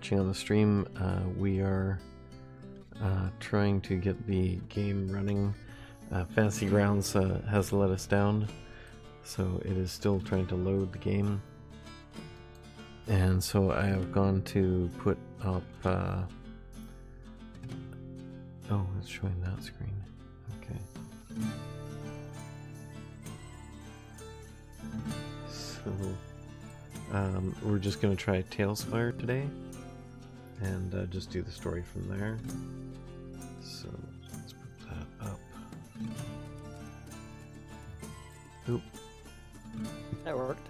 watching on the stream. We are trying to get the game running. Fantasy Grounds has let us down, so it is still trying to load the game. And so I have gone to put up... Oh, it's showing that screen. Okay. So, we're just going to try Talespire today, and just do the story from there. So, let's put that up. Oop. That worked.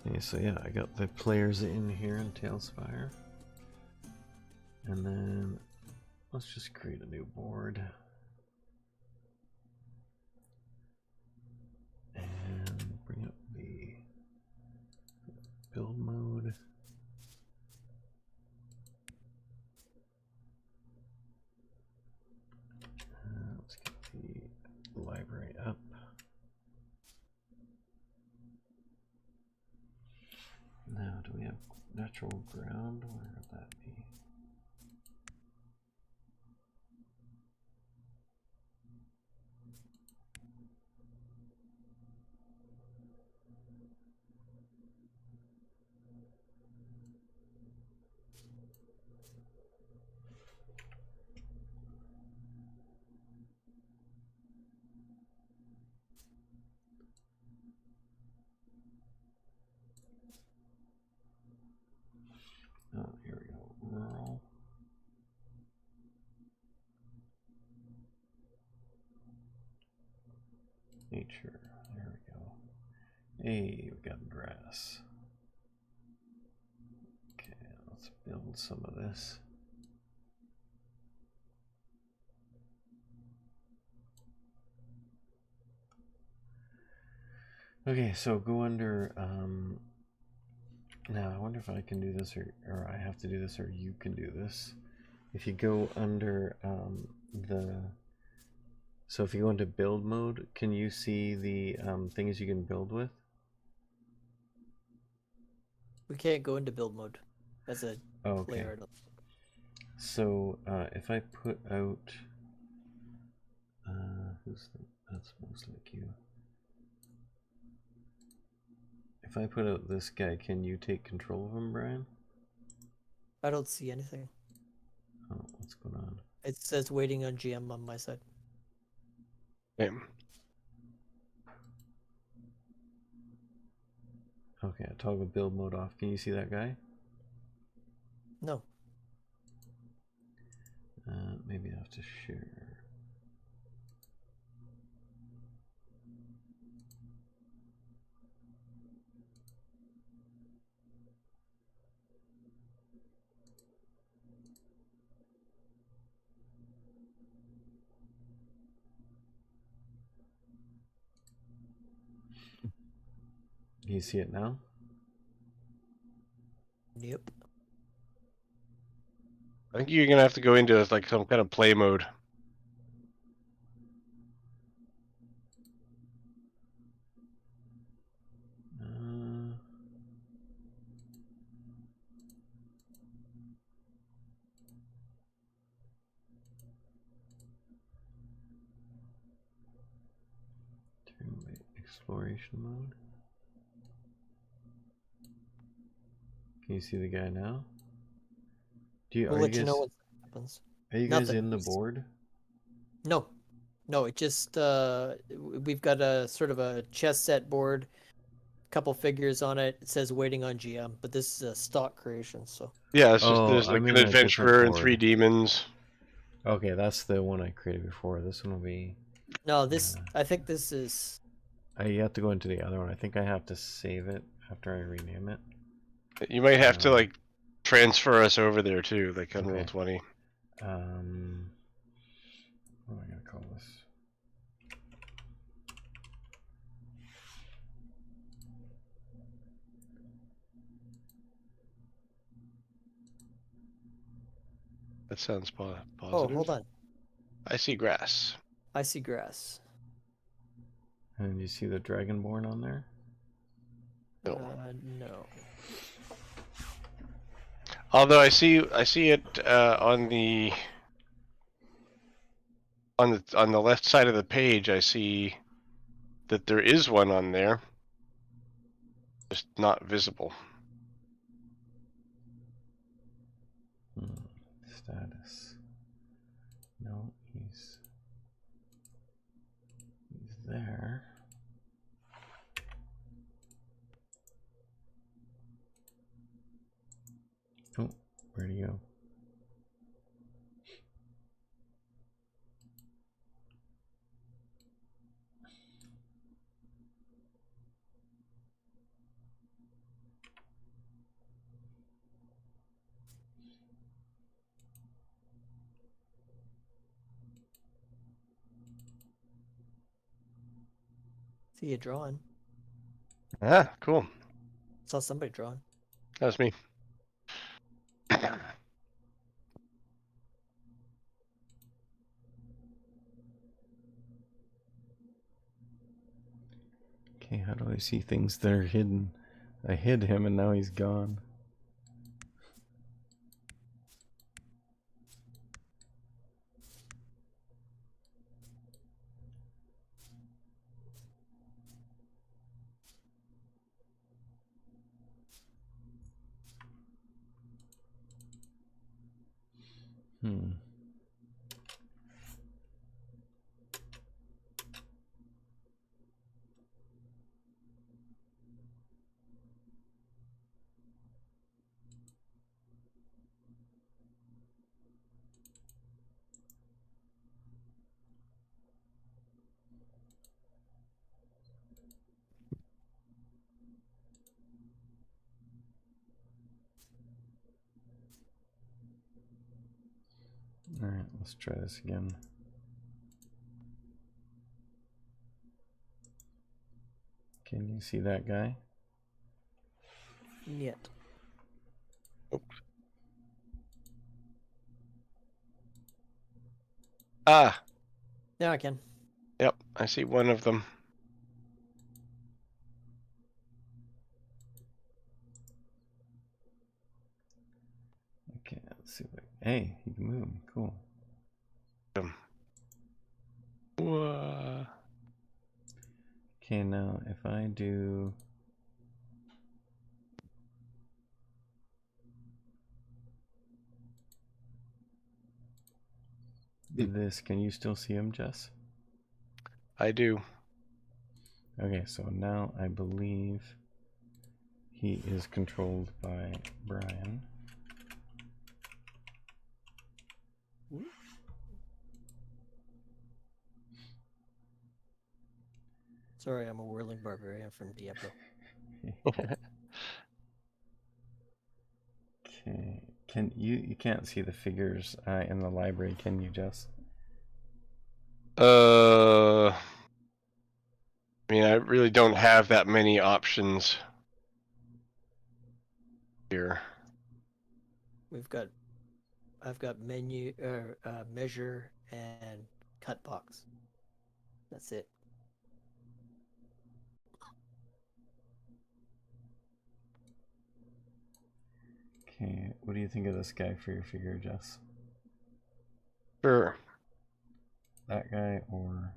Okay, so yeah, I got the players in here in Talespire. And then, let's just create a new board. And bring up the build mode. Let's get the library up. Now, do we have natural ground? Where would that be? Oh, here we go. Rural. Nature. There we go. Hey, we got grass. Okay, let's build some of this. Okay, so go under, now I wonder if I can do this or I have to do this or you can do this. If you go under so if you go into build mode, can you see the things you can build with? We can't go into build mode as a player. So if I put out, that's most like you. If I put out this guy, can you take control of him, Brian? I don't see anything. Oh, what's going on? It says waiting on GM on my side. Damn. Okay, I toggle build mode off. Can you see that guy? No. Maybe I have to share. Can you see it now? Yep. I think you're gonna have to go into like some kind of play mode. Exploration mode. Can you see the guy now? We'll let you know what happens. Are you guys in the board? No. No, it just we've got a sort of a chess set board, couple figures on it. It says waiting on GM, but this is a stock creation, so. Yeah, it's just there's like an adventurer and 3 demons. Okay, that's the one I created before. This one will be. No, this I think this is. You have to go into the other one. I think I have to save it after I rename it. You might have to like transfer us over there too, like on okay. Roll20. What am I gonna call this? That sounds positive. Oh, hold on. I see grass. I see grass. And you see the Dragonborn on there? No. No. Although I see it on the left side of the page. I see that there is one on there, just not visible. Status. No, he's there. Oh, where'd he go? See you drawing. Ah, cool. Saw somebody drawing. That was me. Okay, how do I see things that are hidden? I hid him and now he's gone. Hmm. Alright, let's try this again. Can you see that guy? Yet. Ah, Now I can. yep, I see one of them. Okay, let's see what. Hey, he can move. Cool. Whoa. Okay, now if I do this, can you still see him, Jess? I do. Okay, so now I believe he is controlled by Brian. Sorry, I'm a whirling barbarian from Diablo. Okay, can you can't see the figures in the library, can you, Jess? I mean, I really don't have that many options here. I've got menu, measure, and cut box. That's it. Okay, what do you think of this guy for your figure, Jess? Sure. That guy or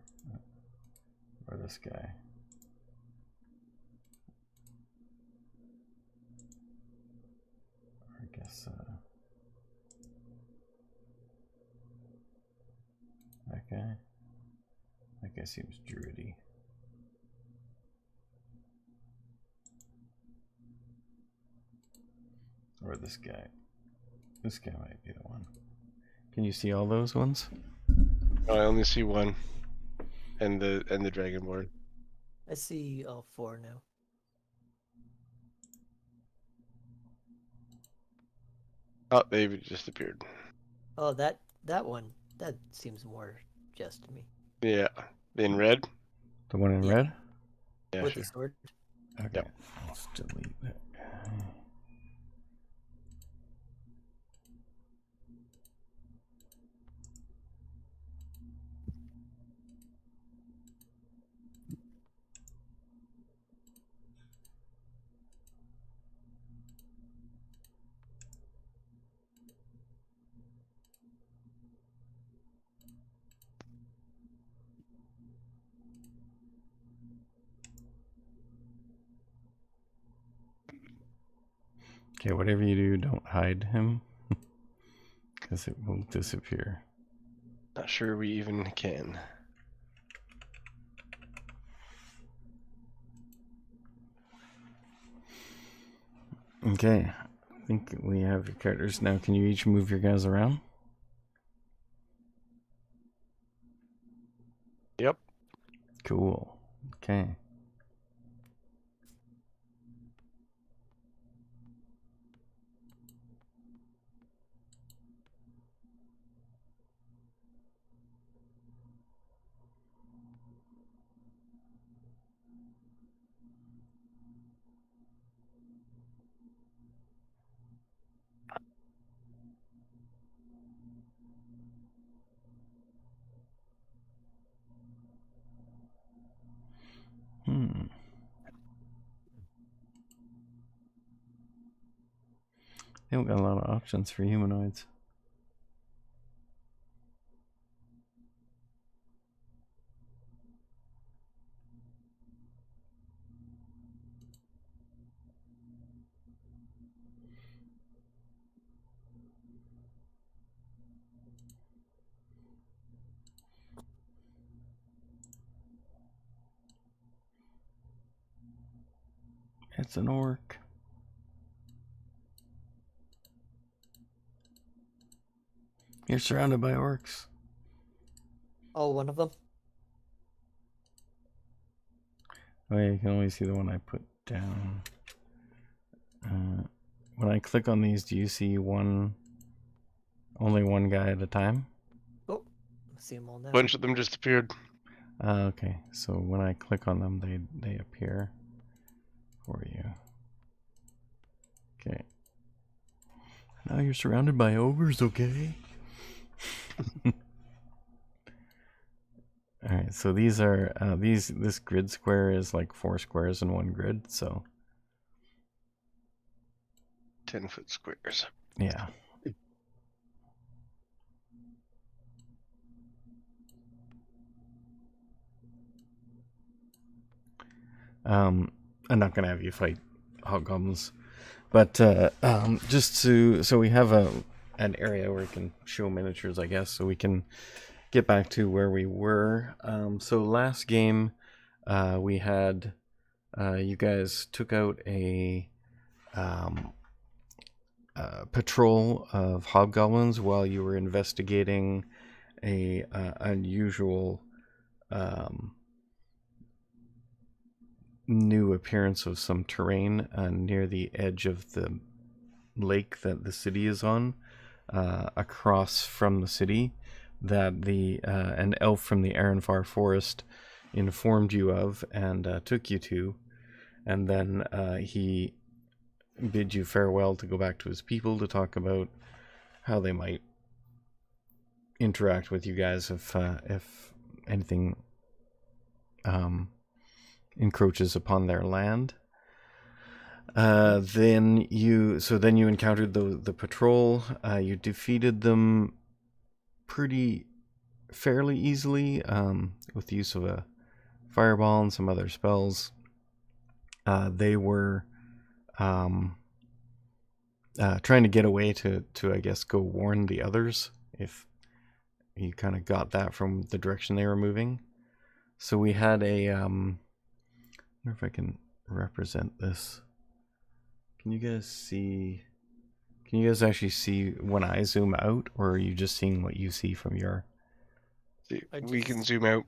this guy? Or I guess that guy? That guy seems druidy. Or this guy. This guy might be the one. Can you see all those ones? No, I only see one. And the Dragonborn. I see all four now. Oh, they just appeared. Oh, that one. That seems more just to me. Yeah. In red? The one in Yeah. red? Yeah, With sure. the sword. Okay. Yep. Let's delete that guy. Okay, whatever you do, don't hide him. Because it will disappear. Not sure we even can. Okay, I think we have your characters now. Can you each move your guys around? Yep. Cool. Okay. They don't got a lot of options for humanoids. It's an orc. You're surrounded by orcs. Oh, one of them? Oh yeah, you can only see the one I put down. When I click on these, do you see only one guy at a time? Oh, I see them all now. A bunch of them just appeared. Okay, so when I click on them, they appear for you. Okay. Now you're surrounded by ogres, okay? Alright, so these are, this grid square is like 4 squares in one grid, so. 10-foot squares. Yeah. I'm not gonna have you fight hobgoblins, but just so we have an area where we can show miniatures, I guess, so we can get back to where we were. So last game, we had you guys took out a patrol of hobgoblins while you were investigating a unusual new appearance of some terrain near the edge of the lake that the city is on, across from the city, that an elf from the Aranfar forest informed you of and took you to, and then he bid you farewell to go back to his people to talk about how they might interact with you guys if anything encroaches upon their land. Then you encountered the patrol. You defeated them fairly easily with the use of a fireball and some other spells. They were trying to get away to I guess go warn the others, if you kind of got that from the direction they were moving. So we had a I wonder if I can represent this. Can you guys see? Can you guys actually see when I zoom out, or are you just seeing what you see from your? We can zoom out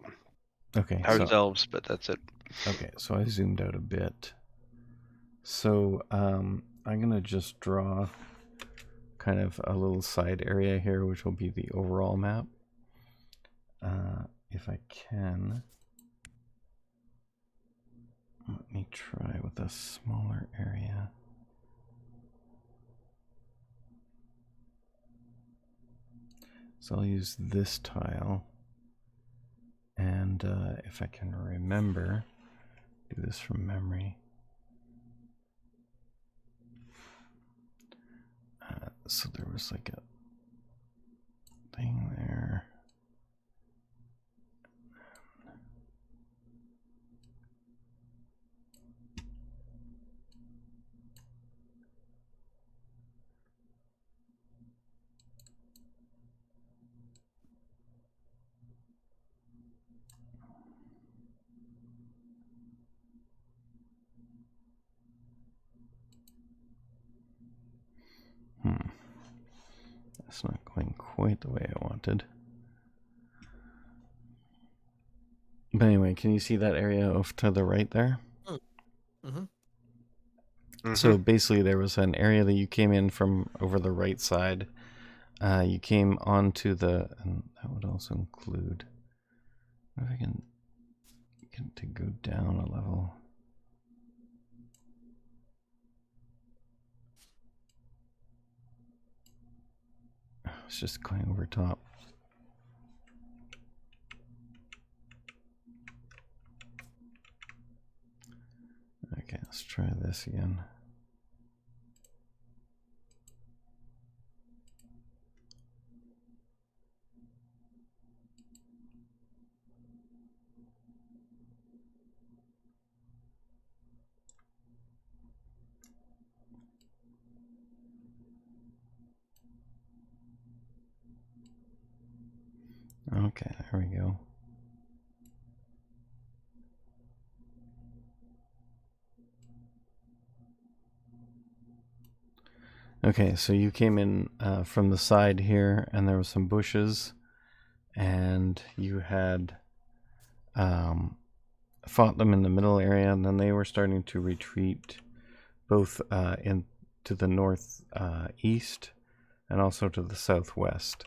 Okay. ourselves, but that's it. Okay, so I zoomed out a bit. So I'm gonna just draw kind of a little side area here, which will be the overall map. If I can, let me try with a smaller area. So I'll use this tile, and if I can remember, do this from memory. So there was like a thing there. going quite the way I wanted. But anyway, can you see that area off to the right there? So basically there was an area that you came in from over the right side. You came onto the, and that would also include, if I can get to go down a level. It's just going over top. Okay, let's try this again. Okay, there we go. Okay, so you came in from the side here, and there were some bushes, and you had fought them in the middle area, and then they were starting to retreat both to the north east and also to the southwest.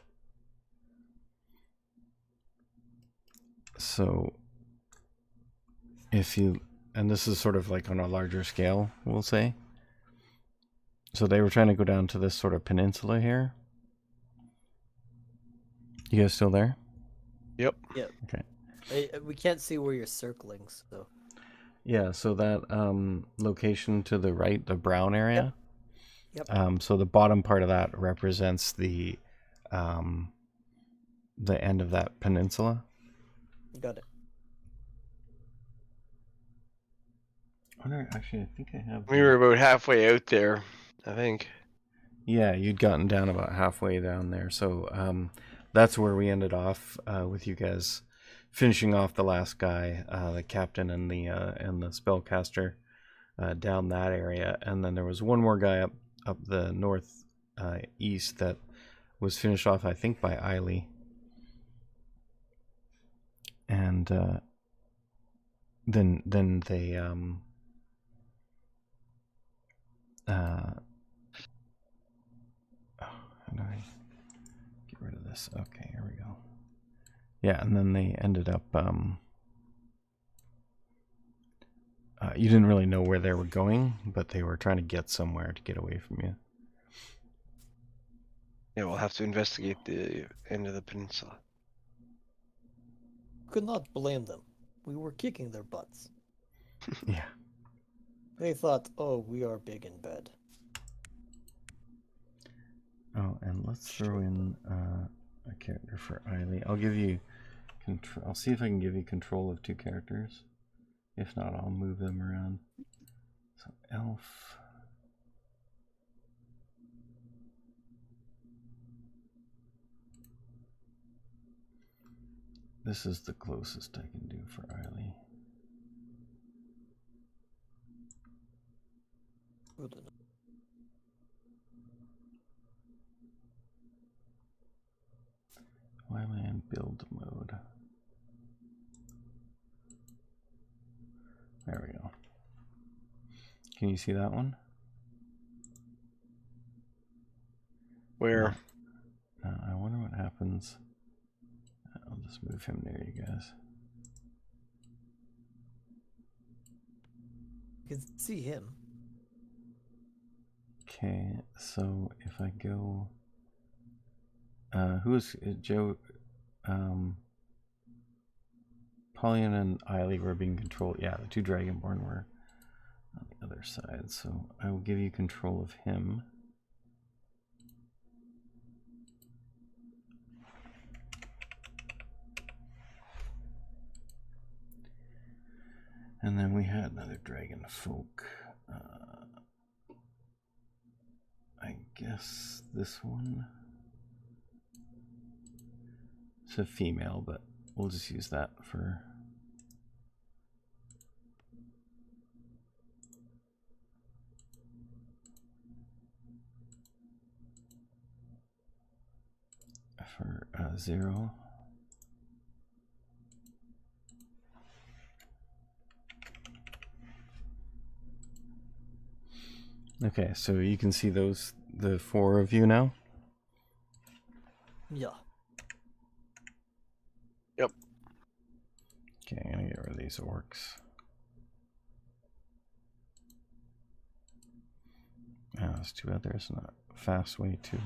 So if you, and this is sort of like on a larger scale, we'll say. So they were trying to go down to this sort of peninsula here. You guys still there? Yep. Yep. Okay. We can't see where you're circling, so. Yeah, so that location to the right, the brown area. Yep. So the bottom part of that represents the end of that peninsula. Got it. Actually, I think I have. We were about halfway out there, I think. Yeah, you'd gotten down about halfway down there, so that's where we ended off with you guys finishing off the last guy, the captain and the spellcaster down that area, and then there was one more guy up the north east that was finished off, I think, by Eiley. And then they how do I get rid of this? Okay, here we go. Yeah, and then they ended up you didn't really know where they were going, but they were trying to get somewhere to get away from you. Yeah, we'll have to investigate the end of the peninsula. Could not blame them. We were kicking their butts. Yeah. They thought, oh, we are big and bad. Oh, and let's throw in a character for Eiley. I'll give you control. I'll see if I can give you control of two characters. If not, I'll move them around. So elf. This is the closest I can do for Eiley. Good enough. Why am I in build mode? There we go. Can you see that one? Where? I wonder what happens. I'll just move him near you guys. You can see him. Okay, so if I go, who is Joe? Pauline and Eiley were being controlled. Yeah, the two Dragonborn were on the other side. So I will give you control of him. And then we had another dragon folk. I guess this one. It's a female, but we'll just use that for. for 0. Okay, so you can see those, the 4 of you now? Yeah. Yep. Okay, I'm gonna get rid of these orcs. Oh, it's too bad there's not a fast way to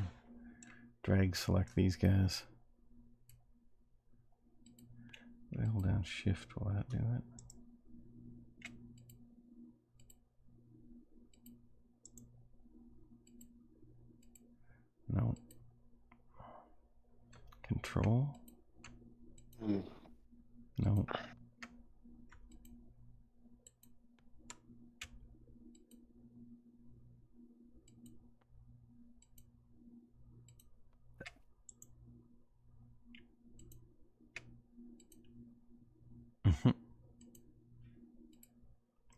drag select these guys. If I hold down shift, will that do it? No. Control? No.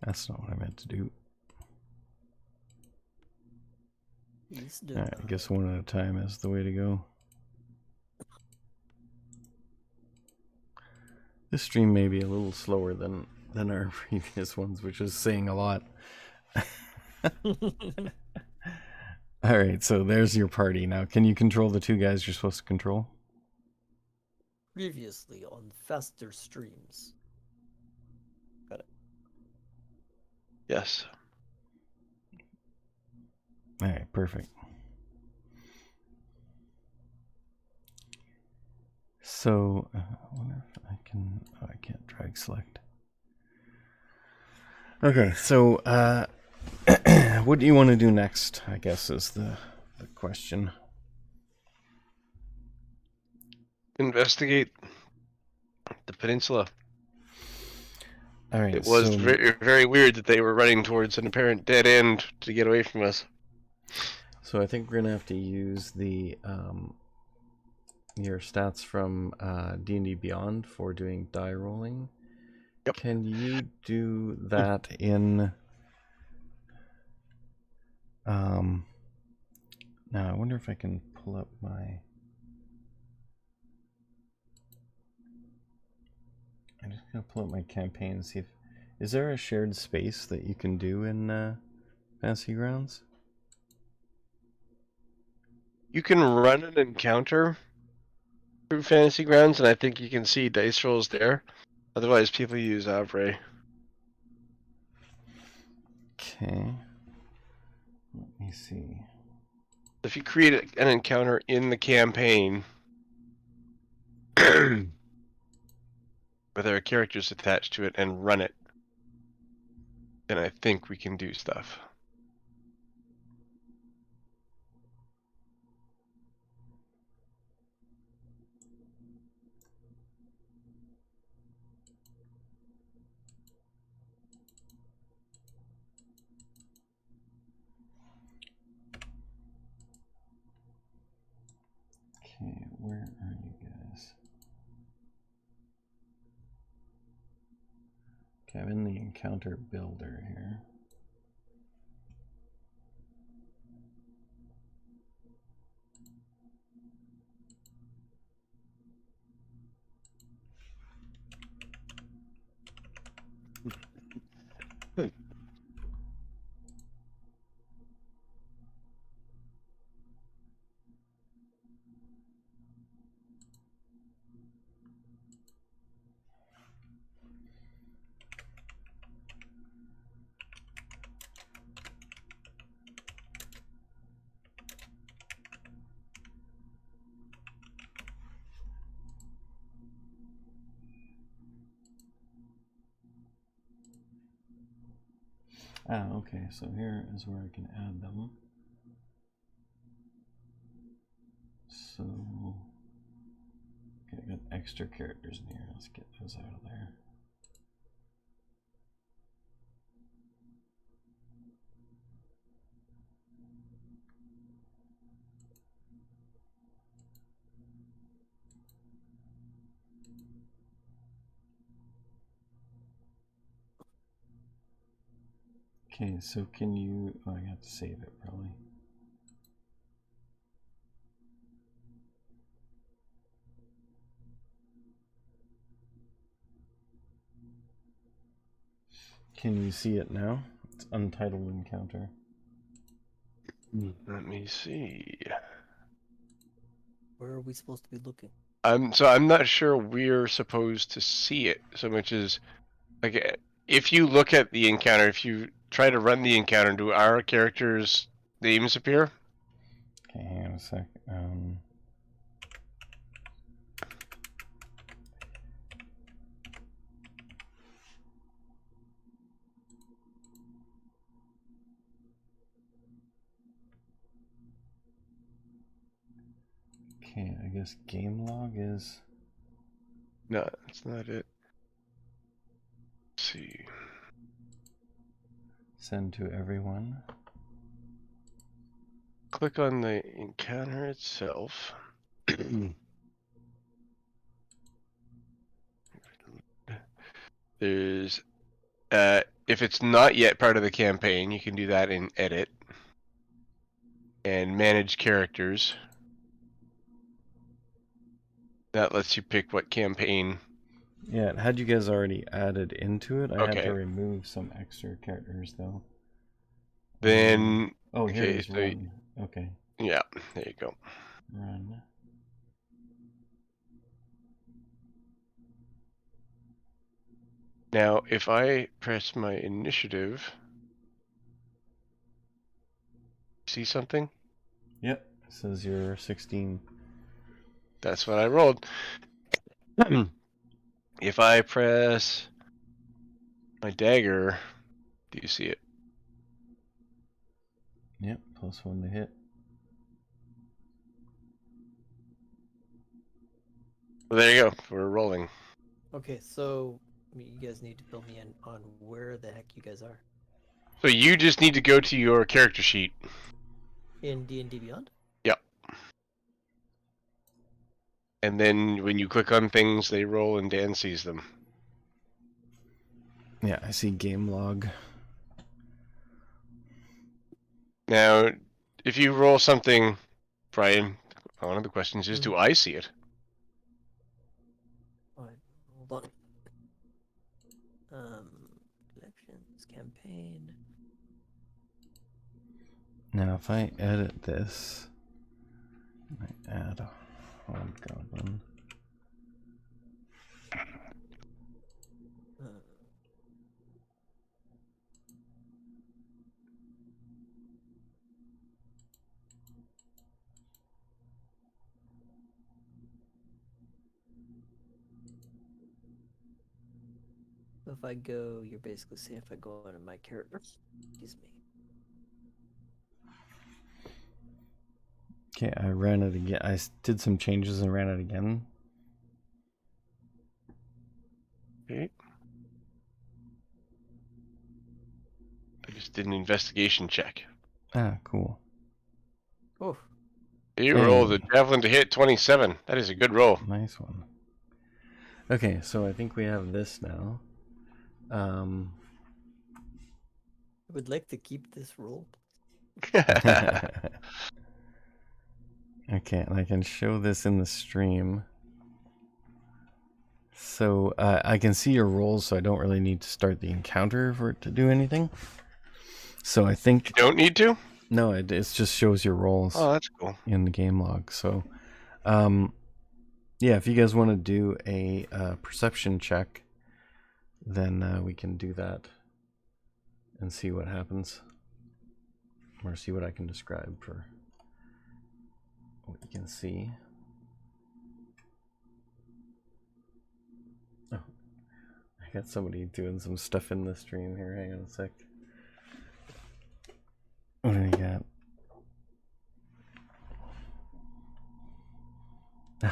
That's not what I meant to do. Alright, I guess one at a time is the way to go. This stream may be a little slower than our previous ones, which is saying a lot. Alright, so there's your party. Now, can you control the 2 guys you're supposed to control? Previously on faster streams. Got it. Yes. Alright, perfect. So, I wonder if I can... Oh, I can't drag select. Okay, so, what do you want to do next, I guess, is the question. Investigate the peninsula. Alright, It was so... very, very weird that they were running towards an apparent dead end to get away from us. So I think we're going to have to use the... your stats from D&D Beyond for doing die rolling. Yep. Can you do that in... Now, I wonder if I can pull up my... I'm just going to pull up my campaign and see if... Is there a shared space that you can do in Fantasy Grounds? You can run an encounter through Fantasy Grounds, and I think you can see dice rolls there. Otherwise, people use Avray. Okay. Let me see. If you create an encounter in the campaign, where there are characters attached to it, and run it, then I think we can do stuff. Okay, where are you guys? Okay, I'm in the encounter builder here. Ah, okay, so here is where I can add them. So, okay, I got extra characters in here. Let's get those out of there. Okay, so can you... Oh, I have to save it, probably. Can you see it now? It's Untitled Encounter. Let me see. Where are we supposed to be looking? I'm not sure we're supposed to see it so much as like if you look at the encounter, if you try to run the encounter, do our characters' names appear? Okay, hang on a sec. Okay, I guess game log is... No, that's not it. Let's see. Send to everyone. Click on the encounter itself. There's if it's not yet part of the campaign, you can do that in edit and manage characters. That lets you pick what campaign. Yeah, it had you guys already added into it. I had Okay. to remove some extra characters though. Then Oh, here okay, it is. so Run. Okay. yeah, there you go. Run. Now, if I press my initiative, see something? Yep. It says you're 16. That's what I rolled. If I press my dagger, do you see it? Yep. +1 to hit. Well, there you go. We're rolling. Okay, so you guys need to fill me in on where the heck you guys are. So you just need to go to your character sheet. In D&D Beyond? Yep. And then when you click on things, they roll and Dan sees them. Yeah, I see game log. Now, if you roll something, Brian, one of the questions is, do I see it? Alright, hold on. Collections, campaign. Now, if I edit this, I add a hobgoblin. If I go, you're basically saying if I go into my character. Excuse me. Okay, I ran it again. I did some changes and ran it again. Okay. I just did an investigation check. Ah, cool. Oh. You rolled a javelin to hit 27. That is a good roll. Nice one. Okay, so I think we have this now. I would like to keep this roll. Okay, and I can show this in the stream. So I can see your rolls, so I don't really need to start the encounter for it to do anything. So I think... You don't need to? No, it just shows your rolls. Oh, that's cool. In the game log. So, yeah, if you guys want to do a perception check, then we can do that and see what happens. Or see what I can describe for what you can see. Oh, I got somebody doing some stuff in the stream here. Hang on a sec. What do we got?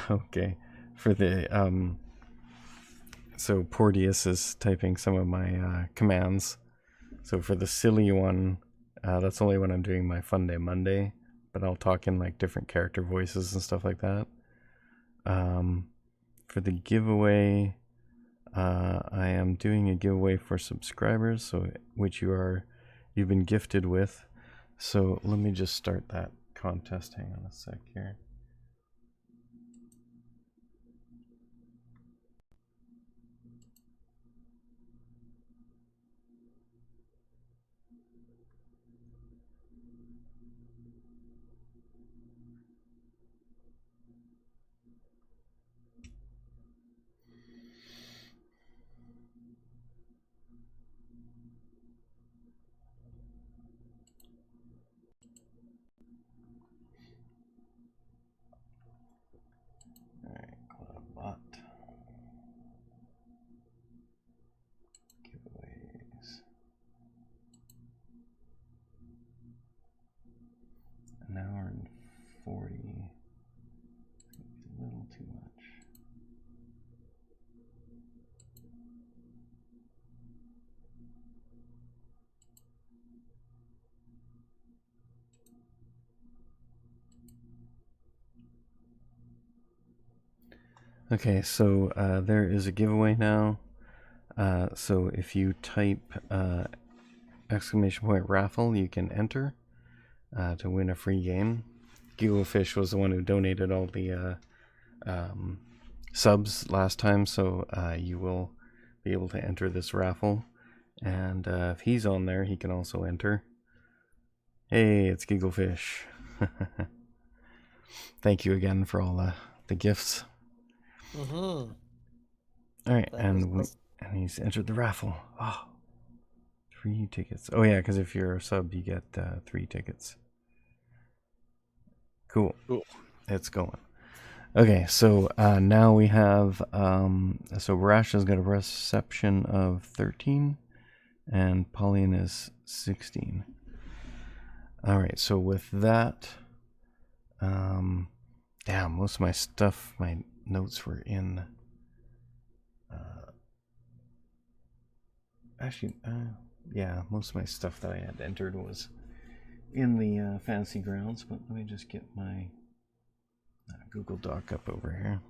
Okay, for the so Porteous is typing some of my commands. So for the silly one, that's only when I'm doing my Fun Day Monday, but I'll talk in like different character voices and stuff like that. For the giveaway, I am doing a giveaway for subscribers, so which you've been gifted with. So let me just start that contest. Hang on a sec here. Okay, so there is a giveaway now. So if you type !raffle, you can enter to win a free game. Gigglefish was the one who donated all the subs last time, so you will be able to enter this raffle. And if he's on there, he can also enter. Hey, it's Gigglefish. Thank you again for all the gifts. Mm-hmm. All right, and he's entered the raffle. Oh, 3 tickets. Oh yeah, because if you're a sub, you get 3 tickets. Cool. It's going. Okay, so now we have so Barasha's got a reception of 13, and Pauline is 16. All right, so with that, damn, most of my stuff, my notes were in. Actually, yeah, most of my stuff that I had entered was in the Fantasy Grounds, but let me just get my Google Doc up over here.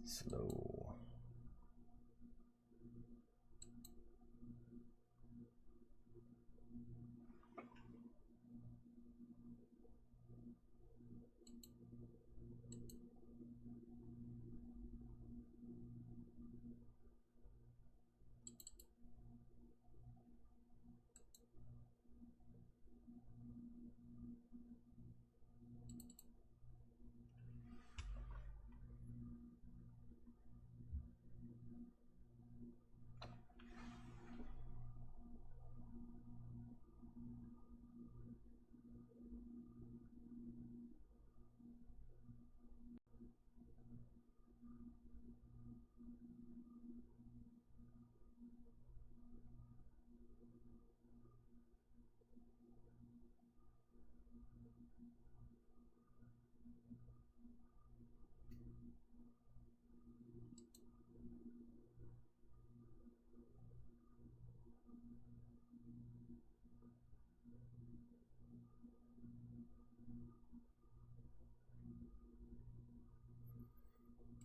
Slow.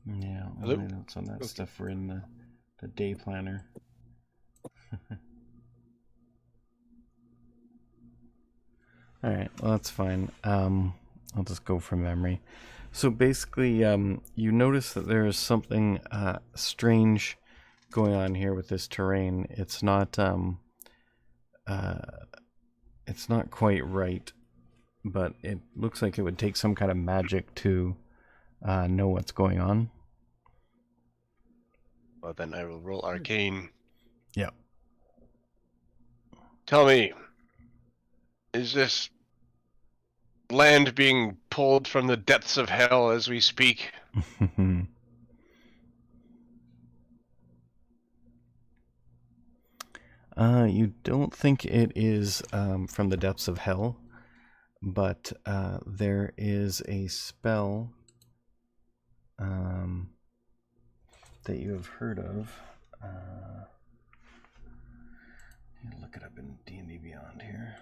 Yeah, all my notes on that stuff were in the day planner. All right, well that's fine. I'll just go from memory. So basically, you notice that there is something strange going on here with this terrain. It's not quite right, but it looks like it would take some kind of magic to know what's going on. Well, then I will roll Arcane. Yeah. Tell me, is this land being pulled from the depths of hell as we speak? You don't think it is from the depths of hell, but there is a spell that you have heard of. Look it up in D&D Beyond here.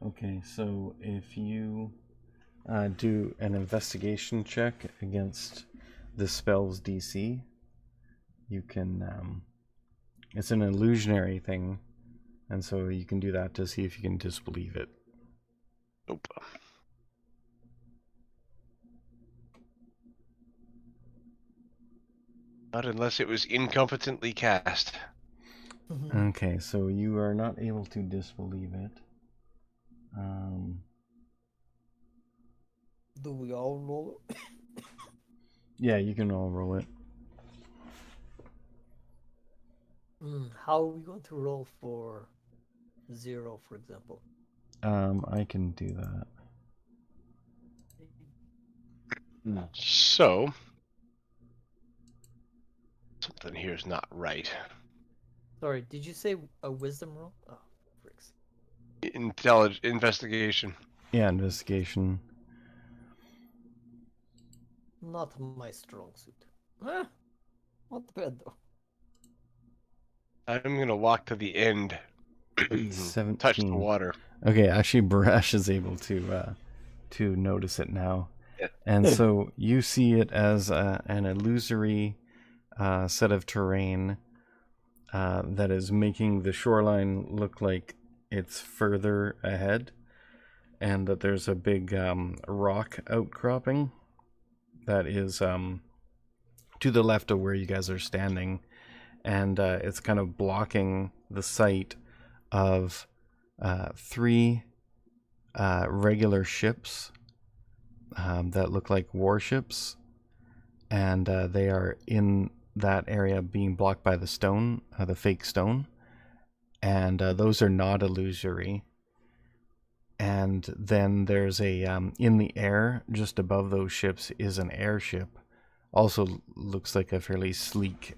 Okay, so if you do an investigation check against the spell's DC, you can, it's an illusionary thing, and so you can do that to see if you can disbelieve it. Nope. Not unless it was incompetently cast. Okay, so you are not able to disbelieve it. Do we all roll it? Yeah, you can all roll it. How are we going to roll for 0, for example? I can do that. So, something here is not right. Sorry, did you say a wisdom roll? Oh, fricks. Investigation. Yeah, investigation. Not my strong suit. Not bad though. I'm gonna walk to the end. 17. Touch the water. Okay, actually, Barash is able to notice it now, Yeah. and so you see it as an illusory set of terrain that is making the shoreline look like it's further ahead, and that there's a big rock outcropping that is to the left of where you guys are standing, and it's kind of blocking the sight of 3 regular ships that look like warships, and they are in that area being blocked by the stone, the fake stone, and those are not illusory. And then there's a in the air just above those ships is an airship, also looks like a fairly sleek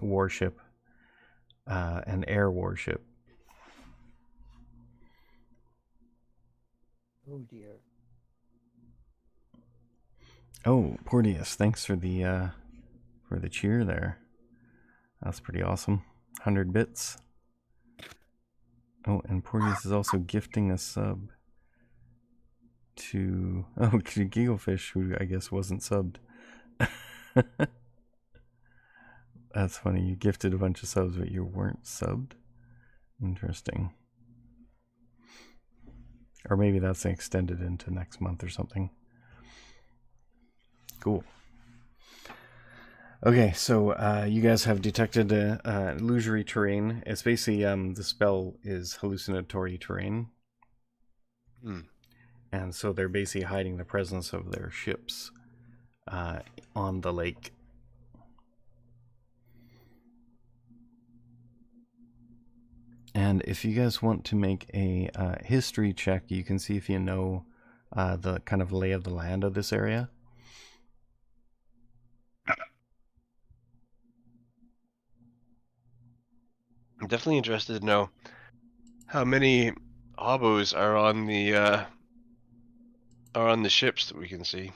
warship, an air warship. Oh dear. Oh, Porteous, thanks for the cheer there. That's pretty awesome. 100 bits. Oh, and Porteous is also gifting a sub to Gigglefish, who I guess wasn't subbed. That's funny. You gifted a bunch of subs, but you weren't subbed. Interesting. Or maybe that's extended into next month or something. Cool. Okay, so you guys have detected illusory terrain. It's basically the spell is hallucinatory terrain. And so they're basically hiding the presence of their ships on the lake. And if you guys want to make a history check, you can see if you know the kind of lay of the land of this area. I'm definitely interested to know how many hobos are on the ships that we can see.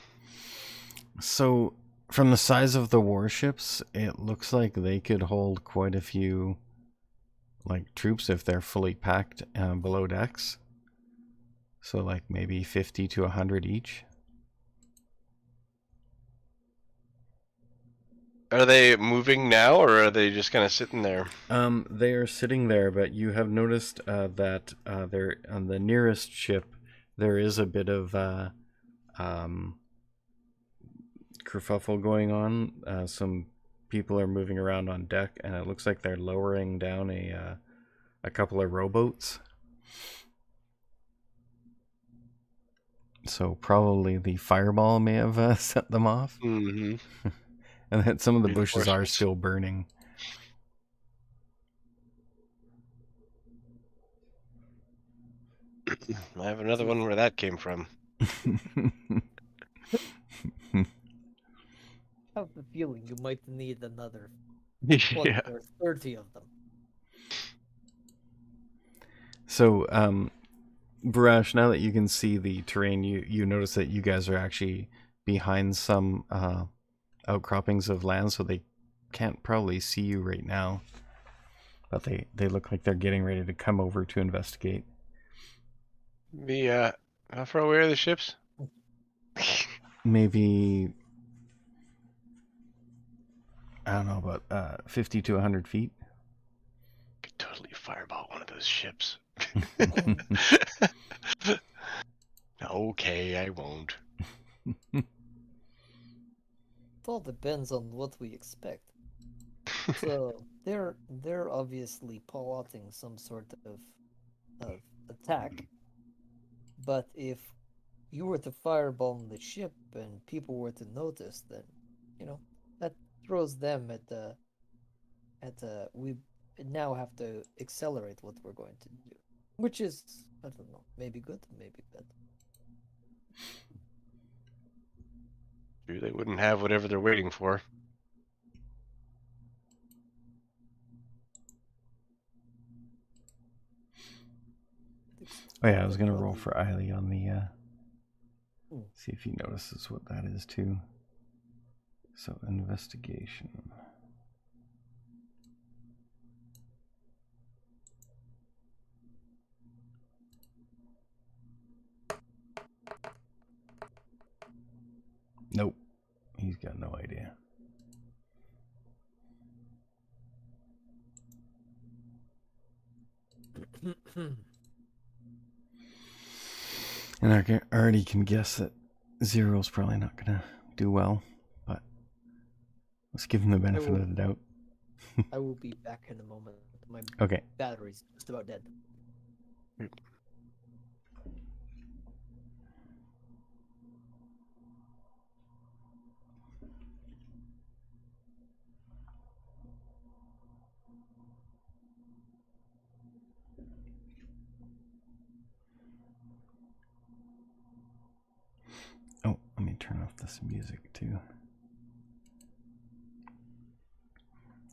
So, from the size of the warships, it looks like they could hold quite a few like troops if they're fully packed below decks. So like maybe 50 to 100 each. Are they moving now, or are they just kind of sitting there? They are sitting there, but you have noticed that they're on the nearest ship. There is a bit of kerfuffle going on. Some people are moving around on deck, and it looks like they're lowering down a couple of rowboats. So probably the fireball may have set them off. Mm-hmm. And that some of the bushes are still burning. I have another one where that came from. I have a feeling you might need another 20 Yeah. or 30 of them. So, Barash, now that you can see the terrain, you notice that you guys are actually behind some outcroppings of land, so they can't probably see you right now. but they look like they're getting ready to come over to investigate. How far away are the ships? Maybe, I don't know, about 50 to 100 feet. Could totally fireball one of those ships. Okay, I won't. It all depends on what we expect. So they're obviously plotting some sort of attack. But if you were to firebomb the ship and people were to notice, then that throws them at the we now have to accelerate what we're going to do, which is, I don't know, maybe good, maybe bad. True, they wouldn't have whatever they're waiting for. Oh yeah, I was gonna roll for Eiley on the Hmm. see if he notices what that is too. So investigation. Nope. He's got no idea. And I already can guess that Zero's probably not gonna do well, but let's give him the benefit of the doubt. I will be back in a moment. My Okay. battery's just about dead. Oh, let me turn off this music too.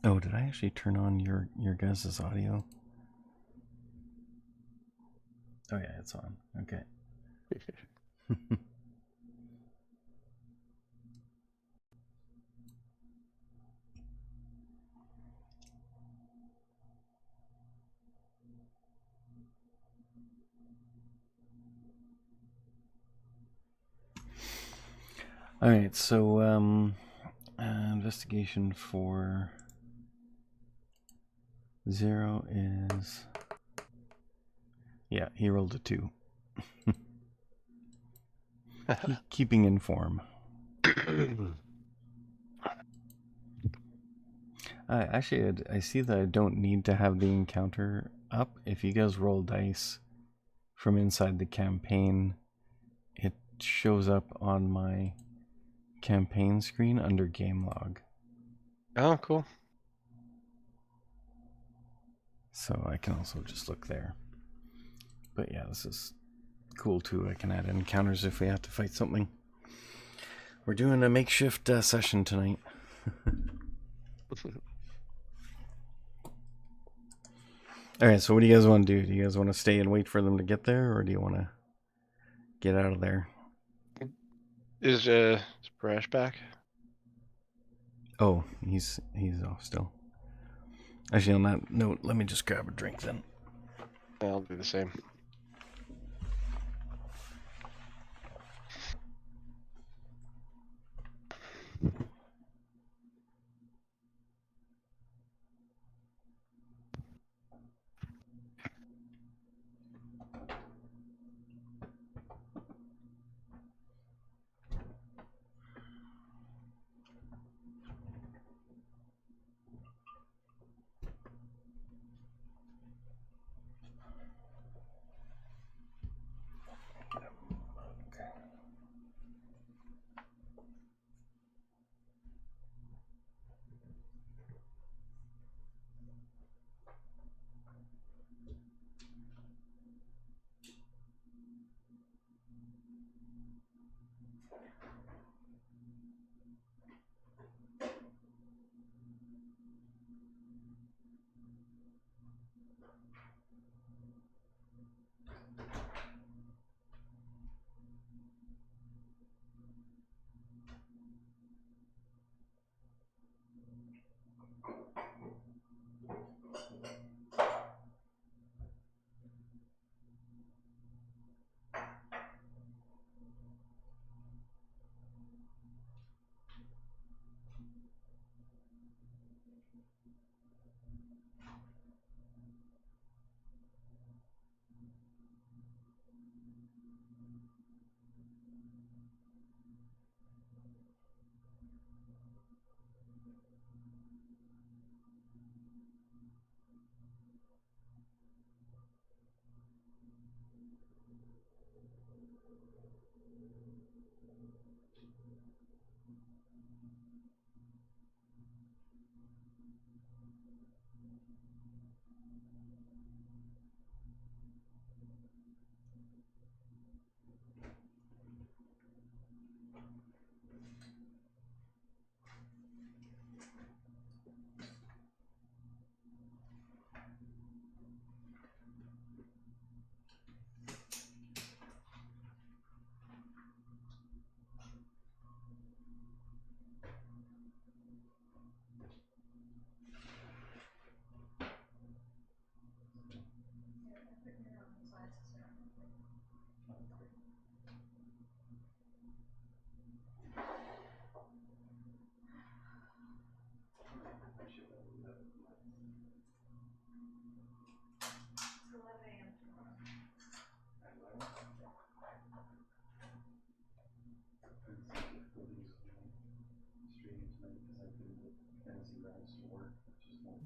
Oh, did I actually turn on your guys' audio? Oh yeah, it's on. Okay. All right, so investigation for Zero is, yeah, he rolled a 2. Keeping in form. Actually, I see that I don't need to have the encounter up. If you guys roll dice from inside the campaign, it shows up on my campaign screen under game log. Oh, cool. So I can also just look there. But yeah, this is cool too. I can add encounters if we have to fight something. We're doing a makeshift session tonight. Alright, so what do you guys want to do? Do you guys want to stay and wait for them to get there, or do you want to get out of there? Is Brash back? Oh, he's off still. Actually, on that note, let me just grab a drink then. I'll do the same.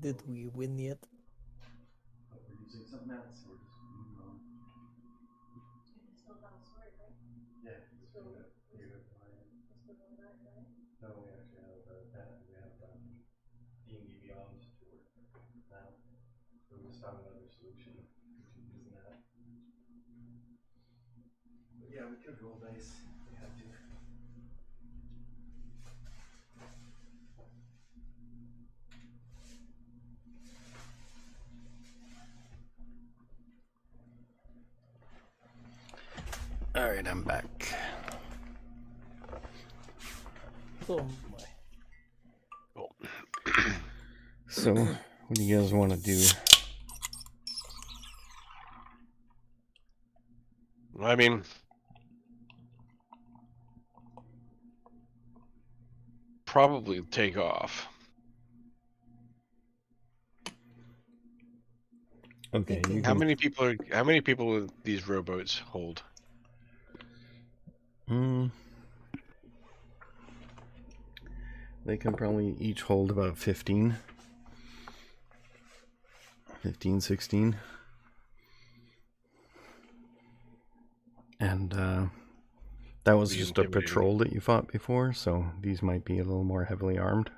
Did we win yet? We're using something else, so we're just moving on. Yeah, no, we actually have D&D Beyond to work now. So we just found another solution, which is using that. But yeah, we could roll dice. We had to. All right, I'm back. Oh my. Oh. So, what do you guys want to do? I mean, probably take off. Okay, you How can. many people will these rowboats hold? They can probably each hold about 15, 16. And that was Be just a intimidating. patrol that you fought before, so these might be a little more heavily armed.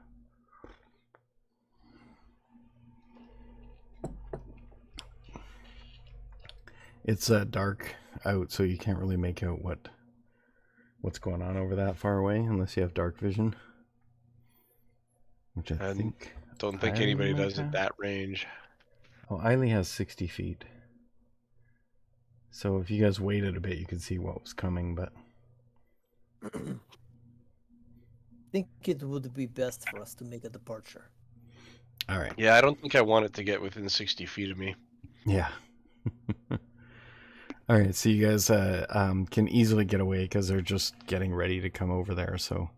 It's dark out, so you can't really make out what's going on over that far away unless you have dark vision. Which I think... Don't think anybody does at that range. Oh, Eiley has 60 feet. So if you guys waited a bit, you could see what was coming, but... I think it would be best for us to make a departure. All right. Yeah, I don't think I want it to get within 60 feet of me. Yeah. All right, so you guys can easily get away because they're just getting ready to come over there. So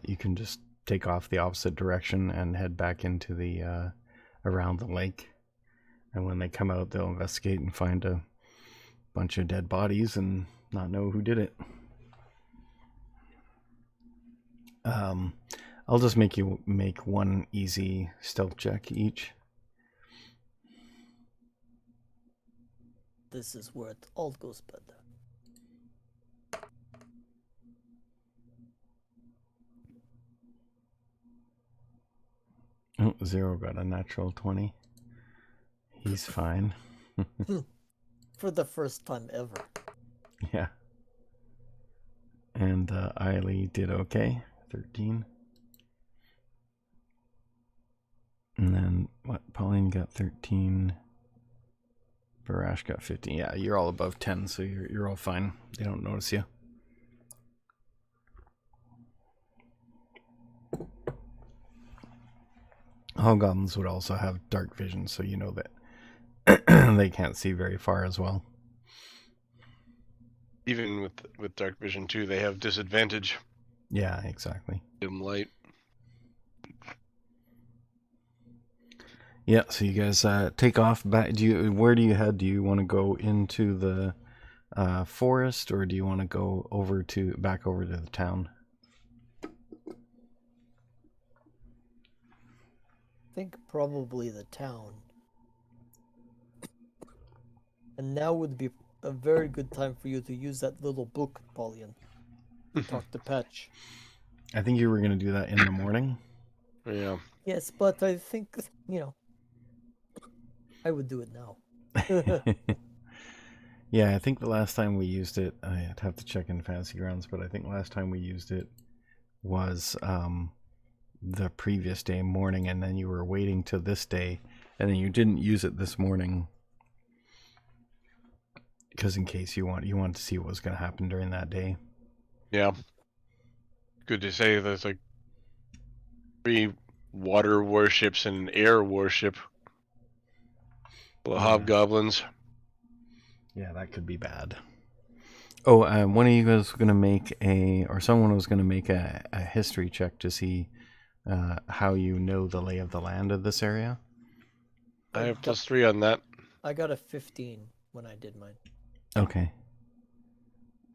you can just take off the opposite direction and head back into the around the lake. And when they come out, they'll investigate and find a bunch of dead bodies and not know who did it. I'll just make you make one easy stealth check each. This is where it all goes bad. Oh, Zero got a natural 20. He's fine. For the first time ever. Yeah. And Eiley did okay. 13. And then, what? Pauline got 13. Barash got 15. Yeah, you're all above 10, so you're all fine. They don't notice you. Hobgoblins would also have dark vision, so you know that they can't see very far as well. Even with dark vision too, they have disadvantage. Yeah, exactly. Dim light. Yeah, so you guys take off back. Where do you head? Do you want to go into the forest, or do you want to go back over to the town? I think probably the town. And now would be a very good time for you to use that little book, Pauline. Talk to Patch. I think you were going to do that in the morning. Yeah. Yes, but I think, I would do it now. Yeah, I think the last time we used it, I'd have to check in Fantasy Grounds, but I think last time we used it was the previous day morning, and then you were waiting till this day, and then you didn't use it this morning because in case you wanted to see what was going to happen during that day. Yeah. Good to say there's like 3 water warships and an air warship. Well, hobgoblins. Yeah, that could be bad. Oh, one of you guys was going to make someone was going to make a history check to see how you know the lay of the land of this area. I have +3 on that. I got a 15 when I did mine. Okay.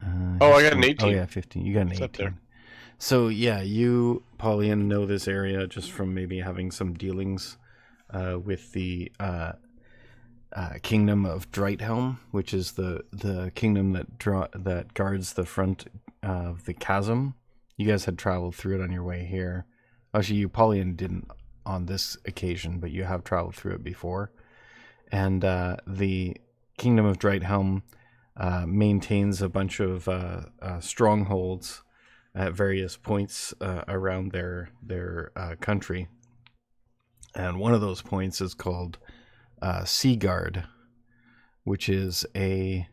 I got an 18. Oh yeah, 15. You got an 18. So yeah, you, Pauline, know this area just from maybe having some dealings with the kingdom of Dreithhelm, which is the kingdom that guards the front of the chasm. You guys had traveled through it on your way here. Actually, you, Pauline, didn't on this occasion, but you have traveled through it before. And the kingdom of Dreithhelm maintains a bunch of strongholds at various points around their country. And one of those points is called Seaguard, which is a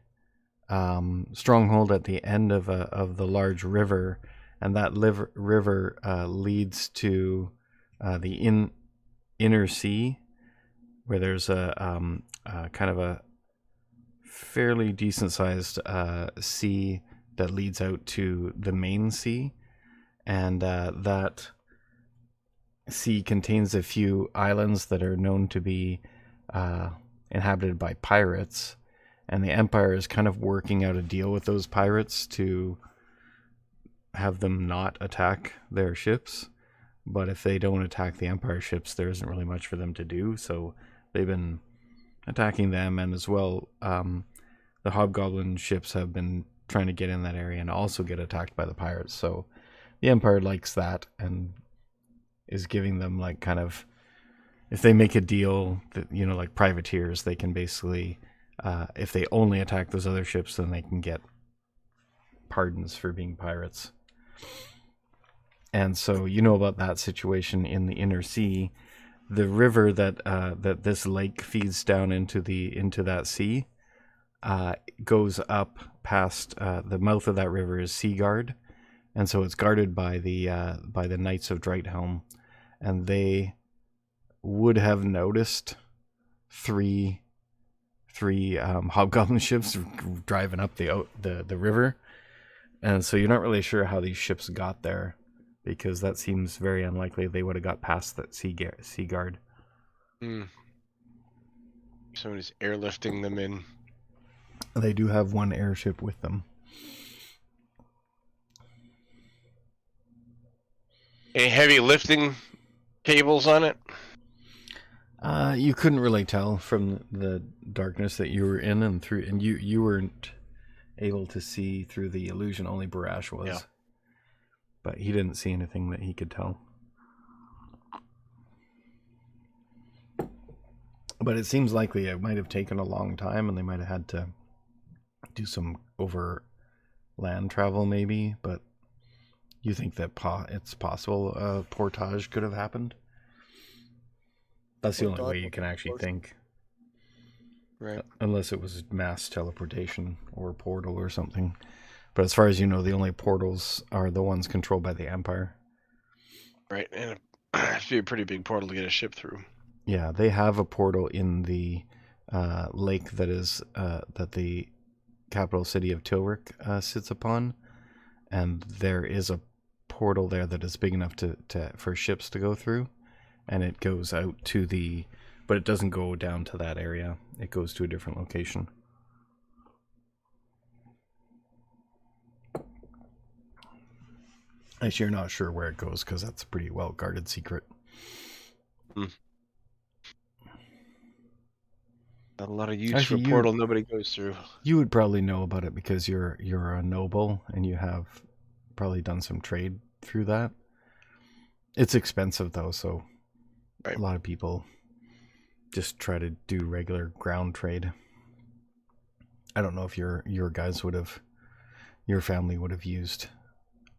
stronghold at the end of the large river, and that river leads to the inner sea, where there's a kind of a fairly decent sized sea that leads out to the main sea, and that sea contains a few islands that are known to be inhabited by pirates, and the Empire is kind of working out a deal with those pirates to have them not attack their ships. But if they don't attack the Empire ships, there isn't really much for them to do, so they've been attacking them, and as well the Hobgoblin ships have been trying to get in that area and also get attacked by the pirates. So the Empire likes that and is giving them, like, kind of, if they make a deal that, you know, like privateers, they can basically if they only attack those other ships, then they can get pardons for being pirates. And so you know about that situation in the inner sea. The river that this lake feeds down into that sea goes up past the mouth of that river is Seaguard, and so it's guarded by the Knights of Dreithhelm, and they would have noticed three hobgoblin ships driving up the river, and so you're not really sure how these ships got there, because that seems very unlikely they would have got past that Seaguard. Somebody's airlifting them in. They do have one airship with them. Any heavy lifting cables on it? You couldn't really tell from the darkness that you were in and through, and you weren't able to see through the illusion. Only Barash was. Yeah. But he didn't see anything that he could tell. But it seems likely it might have taken a long time, and they might have had to do some overland travel maybe, but you think that it's possible portage could have happened? That's the only way you can actually think. Right. Unless it was mass teleportation or portal or something. But as far as you know, the only portals are the ones controlled by the Empire. Right, and it has to be a pretty big portal to get a ship through. Yeah, they have a portal in the lake that is that the capital city of Tilric sits upon, and there is a portal there that is big enough for ships to go through, and it goes out to but it doesn't go down to that area. It goes to a different location. Actually, you're not sure where it goes because that's a pretty well guarded secret. Not a lot of use for a portal nobody goes through. You would probably know about it because you're a noble and you have probably done some trade through that. It's expensive though, so right. A lot of people just try to do regular ground trade. I don't know if your guys would have, your family would have used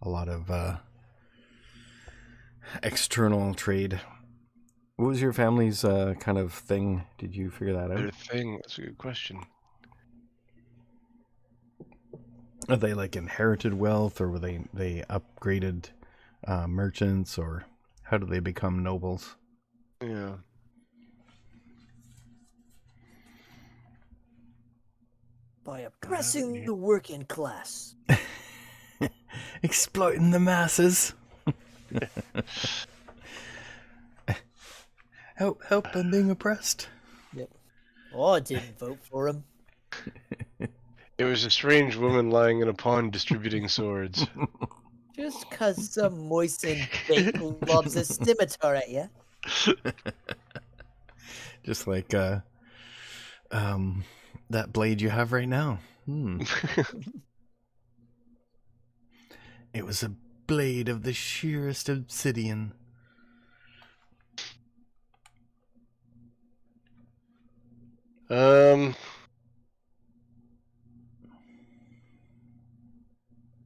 a lot of external trade. What was your family's kind of thing? Did you figure that out? Their thing. That's a good question. Are they like inherited wealth, or were they upgraded merchants, or how do they become nobles? Yeah. By oppressing the working class. Exploiting the masses. Help them being oppressed. Yep. Oh, I didn't vote for him. It was a strange woman lying in a pond distributing swords. Just 'cause some moistened bait lobs a scimitar at you. Just like that blade you have right now. It was a blade of the sheerest obsidian.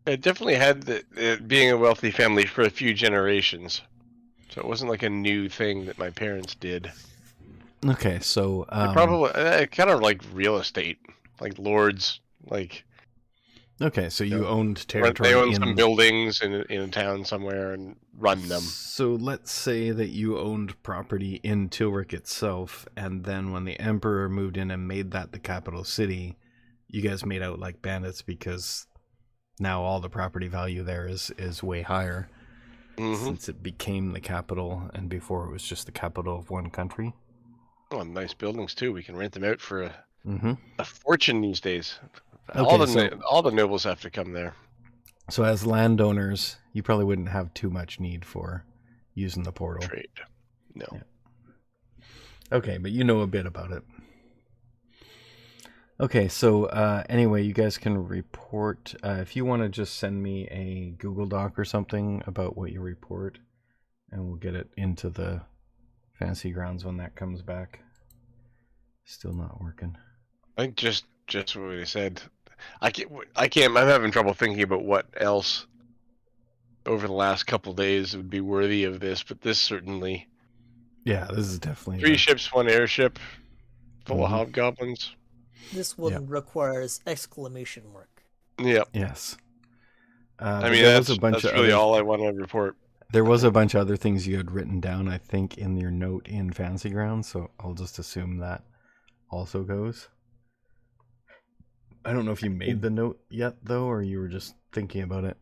It definitely had it being a wealthy family for a few generations. So it wasn't like a new thing that my parents did. Okay, so Probably kind of like real estate, like lords, like. Okay, so you owned territory. They owned some buildings in a town somewhere and run them. So let's say that you owned property in Tilric itself, and then when the Emperor moved in and made that the capital city, you guys made out like bandits because now all the property value there is way higher since it became the capital, and before it was just the capital of one country. Oh, nice buildings too. We can rent them out for a fortune these days. Okay, all the nobles have to come there. So as landowners, you probably wouldn't have too much need for using the portal. Trade. No. Yeah. Okay, but you know a bit about it. Okay, so anyway, you guys can report. If you want to just send me a Google Doc or something about what you report, and we'll get it into the Fantasy Grounds when that comes back. Still not working. I think just what we said. I can't. I'm having trouble thinking about what else over the last couple of days would be worthy of this, but this certainly. Yeah, this is definitely 3 ships, 1 airship, full of hobgoblins. This one requires exclamation mark. Yep. Yes. I mean, that's really all I want to report. There was a bunch of other things you had written down, I think, in your note in Fantasy Grounds, so I'll just assume that also goes. I don't know if you made the note yet, though, or you were just thinking about it.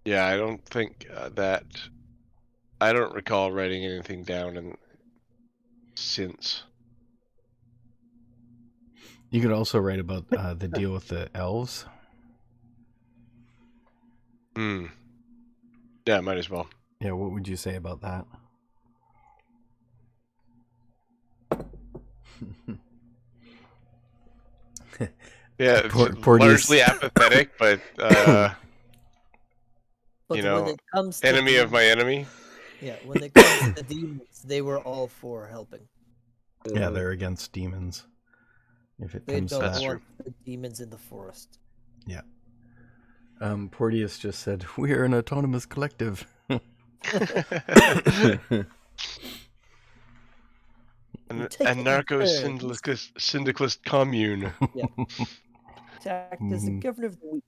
Yeah, I don't think that... I don't recall writing anything down since. You could also write about the deal with the elves. Yeah, might as well. Yeah, what would you say about that? Yeah, it's largely apathetic, but you know, when it comes to enemy of my enemy. Yeah, when it comes to the demons, they were all for helping. Yeah, they're against demons. If it comes to that. They don't want the demons in the forest. Yeah. Porteous just said, "We're an autonomous collective." An anarcho-syndicalist commune. Yeah. Act as the governor of the week.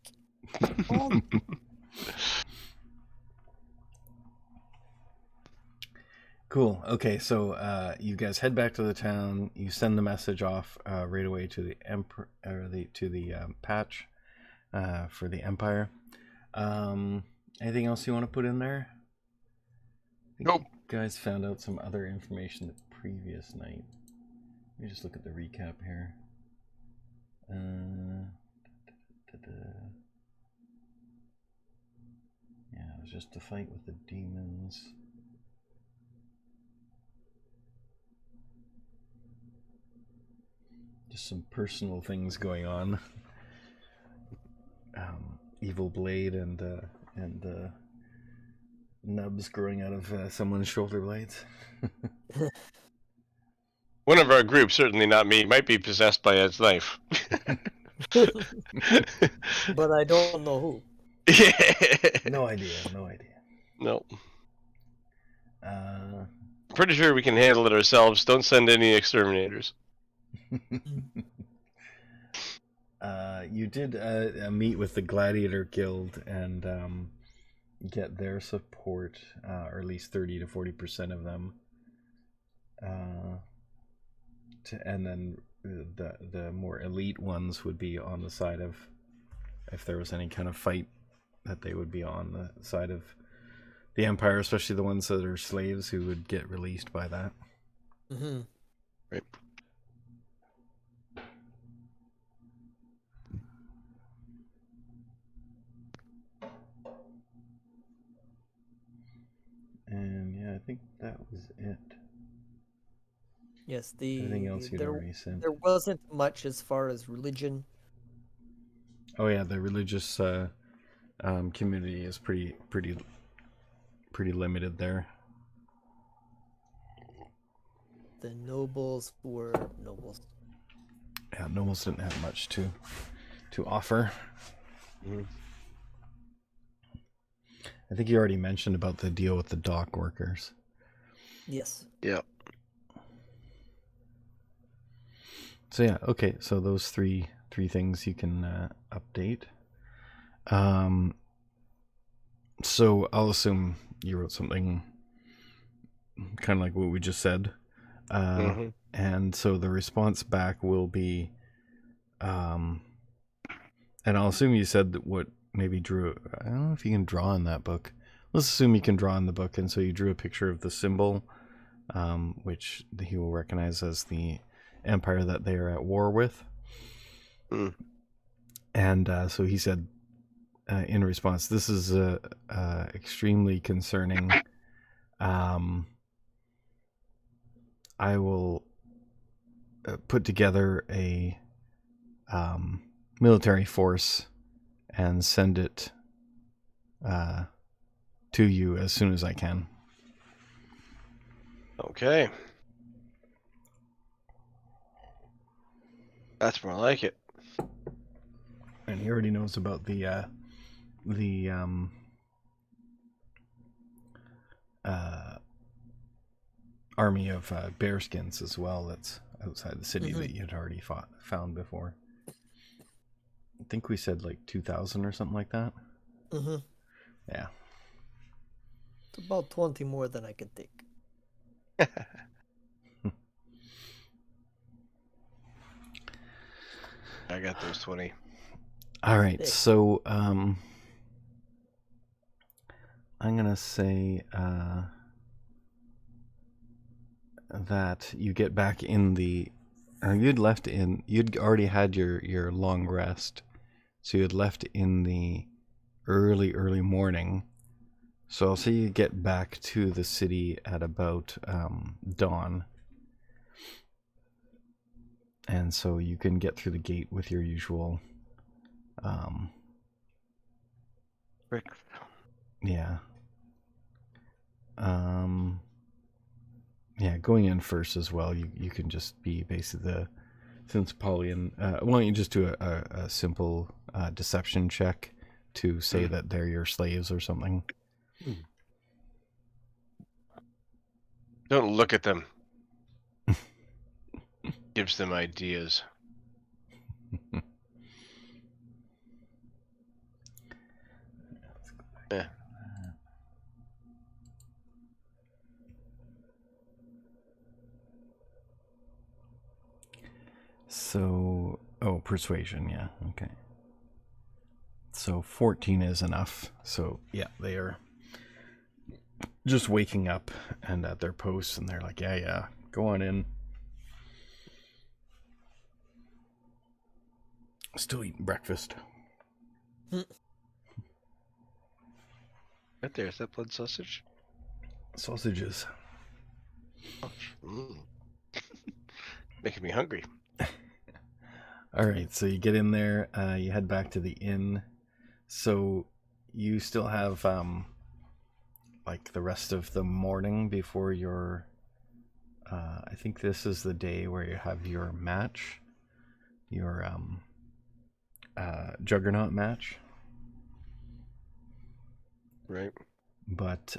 Cool. Okay, so you guys head back to the town. You send the message off right away to the emperor, or to the patch for the Empire. Anything else you want to put in there? Nope. You guys found out some other information the previous night. Let me just look at the recap here. Yeah, it was just a fight with the demons. Just some personal things going on. Evil blade and nubs growing out of someone's shoulder blades. One of our group, certainly not me, might be possessed by its knife. But I don't know who. No idea. No idea. No. Uh, Pretty sure we can handle it ourselves. Don't send any exterminators. You did meet with the Gladiator Guild and get their support, or at least 30 to 40% of them. And then the more elite ones would be on the side of, if there was any kind of fight, that they would be on the side of the Empire, especially the ones that are slaves who would get released by that. Mm-hmm. Right. And yeah, I think that was it. Yes, Everything else you'd already said. there wasn't much as far as religion. Oh yeah, the religious community is pretty limited there. The nobles were nobles. Yeah, nobles didn't have much to offer. Mm-hmm. I think you already mentioned about the deal with the dock workers. Yes. Yeah. So yeah, okay. So those three things you can update. So I'll assume you wrote something kind of like what we just said. And so the response back will be, and I'll assume you said that what maybe drew, I don't know if you can draw in that book. Let's assume you can draw in the book, and so you drew a picture of the symbol, which he will recognize as the empire that they are at war with. And so he said, in response, this is extremely concerning. I will put together a military force and send it to you as soon as I can. Okay. That's more like it. And he already knows about the army of bearskins as well that's outside the city that you had already found before. I think we said like 2,000 or something like that. Mm-hmm. Yeah. It's about 20 more than I could take. I got those 20. All right, so I'm gonna say that you get back in the, you'd already had your long rest, so you had left in the early morning. So I'll say you get back to the city at about dawn. And so you can get through the gate with your usual yeah. Yeah, going in first as well, you can just be basically since Paulian, why don't you just do a simple deception check to say that they're your slaves or something. Don't look at them. Gives them ideas. Yeah. So, persuasion, yeah, okay. So 14 is enough. So yeah, they are just waking up and at their posts, and they're like, yeah, go on in. Still eating breakfast. Right there, is that blood sausage? Sausages. Making me hungry. All right, so you get in there, you head back to the inn. So you still have like the rest of the morning before your I think this is the day where you have your match, your Juggernaut match. Right. But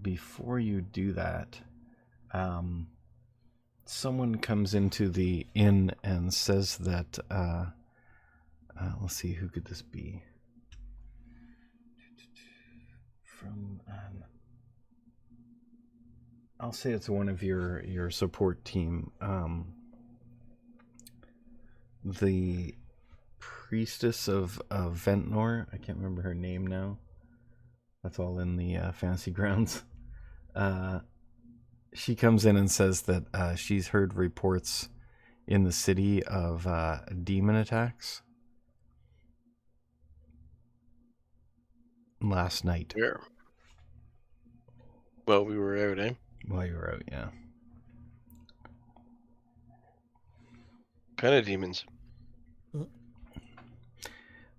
before you do that, someone comes into the inn and says that, let's see, who could this be? From, I'll say it's one of your support team. The priestess of Ventnor, I can't remember her name now. That's all in the fantasy grounds. She comes in and says that she's heard reports in the city of demon attacks last night. Where? Well, we were out, eh? While you were out, yeah. Kind of demons.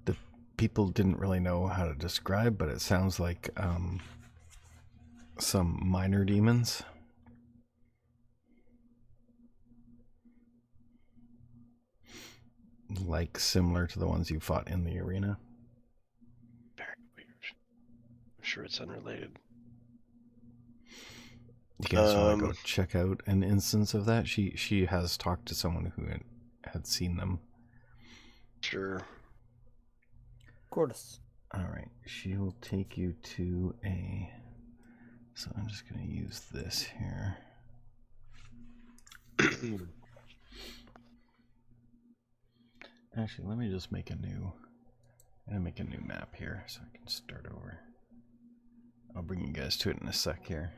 The people didn't really know how to describe, but it sounds like some minor demons. Like similar to the ones you fought in the arena. Very weird. I'm sure it's unrelated. You guys want to go check out an instance of that? She has talked to someone who had seen them. Sure. Cordis. Alright, she'll take you to a... So I'm just going to use this here. Actually, let me just make a new... I'm going to make a new map here so I can start over. I'll bring you guys to it in a sec here.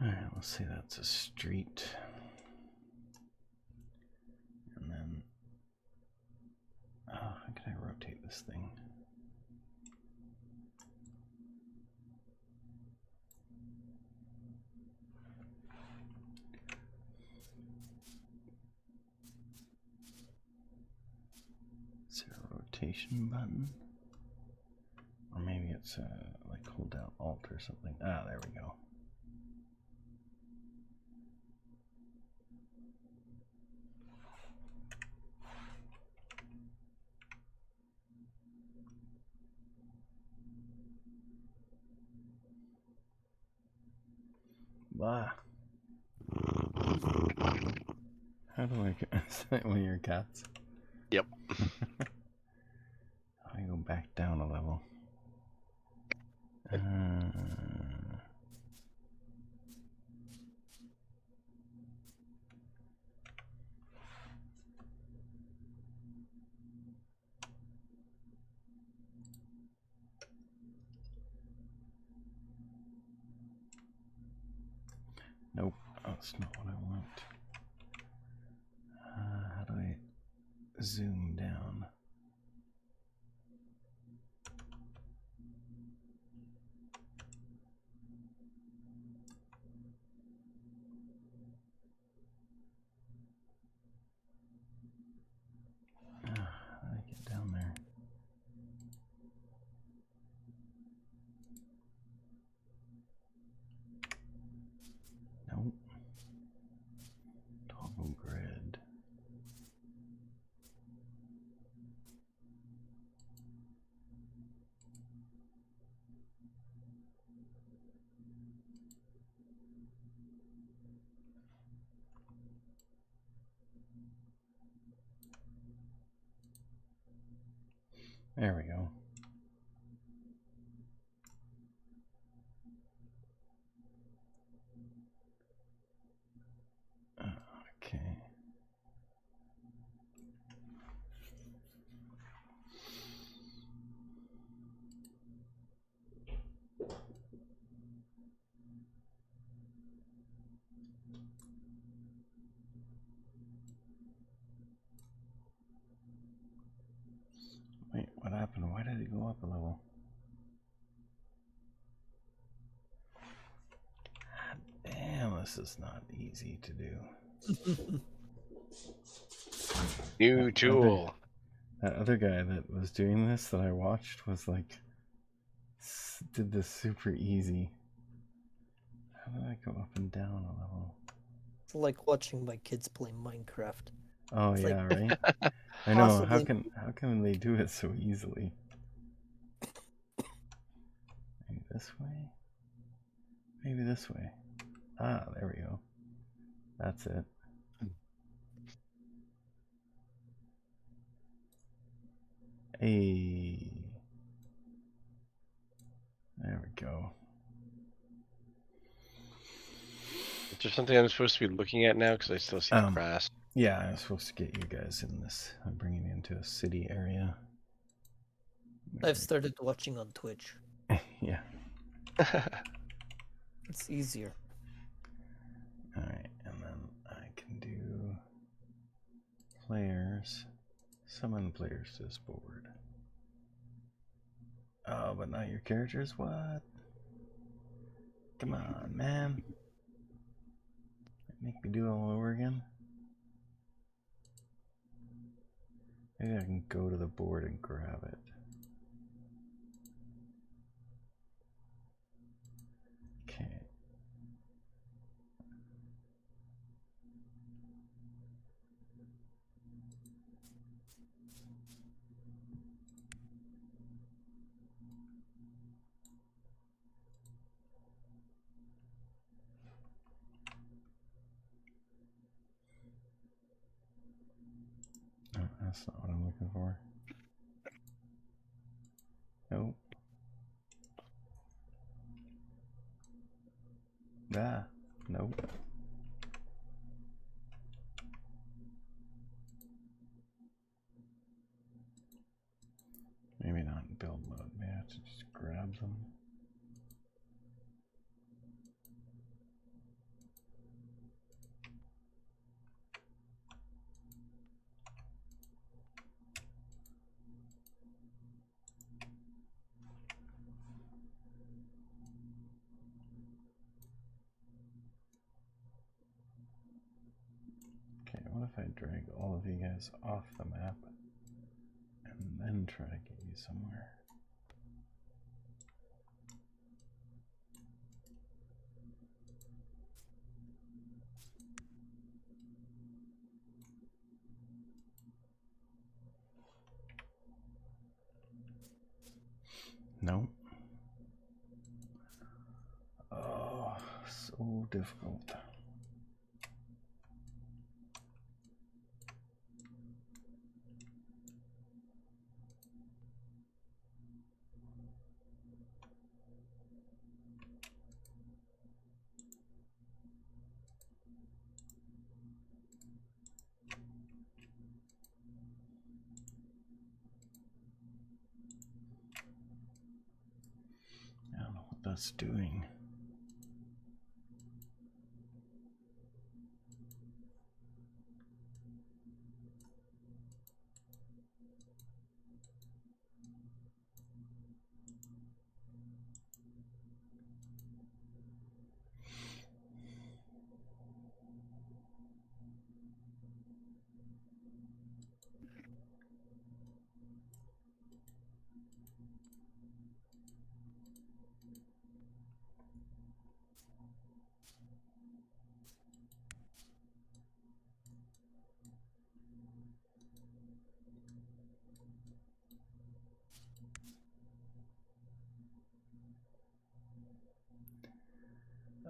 Alright, let's say that's a street. And then... how can I rotate this thing? Is there a rotation button? Or maybe it's like hold down Alt or something. Ah, there we go. Blah. How do I get... Is that one of your cats? Yep. I go back down a level. Nope, that's not what I want. How do I zoom down? How do I get down there? Nope. Toggle grid. There we go. Okay. Wait, what happened? Why did it go up a level? Damn, this is not easy to do. New tool. That other guy that was doing this that I watched was like, did this super easy. How did I go up and down a level? It's like watching my kids play Minecraft. Oh It's yeah, like, right? I know. possibly- How can they do it so easily? Maybe this way? Maybe this way. Ah, there we go. That's it. Hey. There we go. Is there something I'm supposed to be looking at now? Because I still see the grass. Yeah, I'm supposed to get you guys in this. I'm bringing you into a city area. I've started watching on Twitch. Yeah. It's easier. Alright, and then I can do players. Summon players to this board. Oh, but not your characters? What? Come on, man. Make me do it all over again? Maybe I can go to the board and grab it. Okay. Oh, that's not what I'm looking for. Nope. Ah, nope. Maybe not in build mode. Maybe I have to just grab them. Okay, what if I drag all of you guys off the map and then try to get you somewhere? Nope. Oh, so difficult. I don't know what that's doing.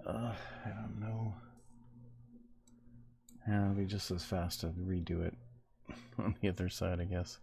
I don't know. Yeah, it'll be just as fast to redo it on the other side, I guess.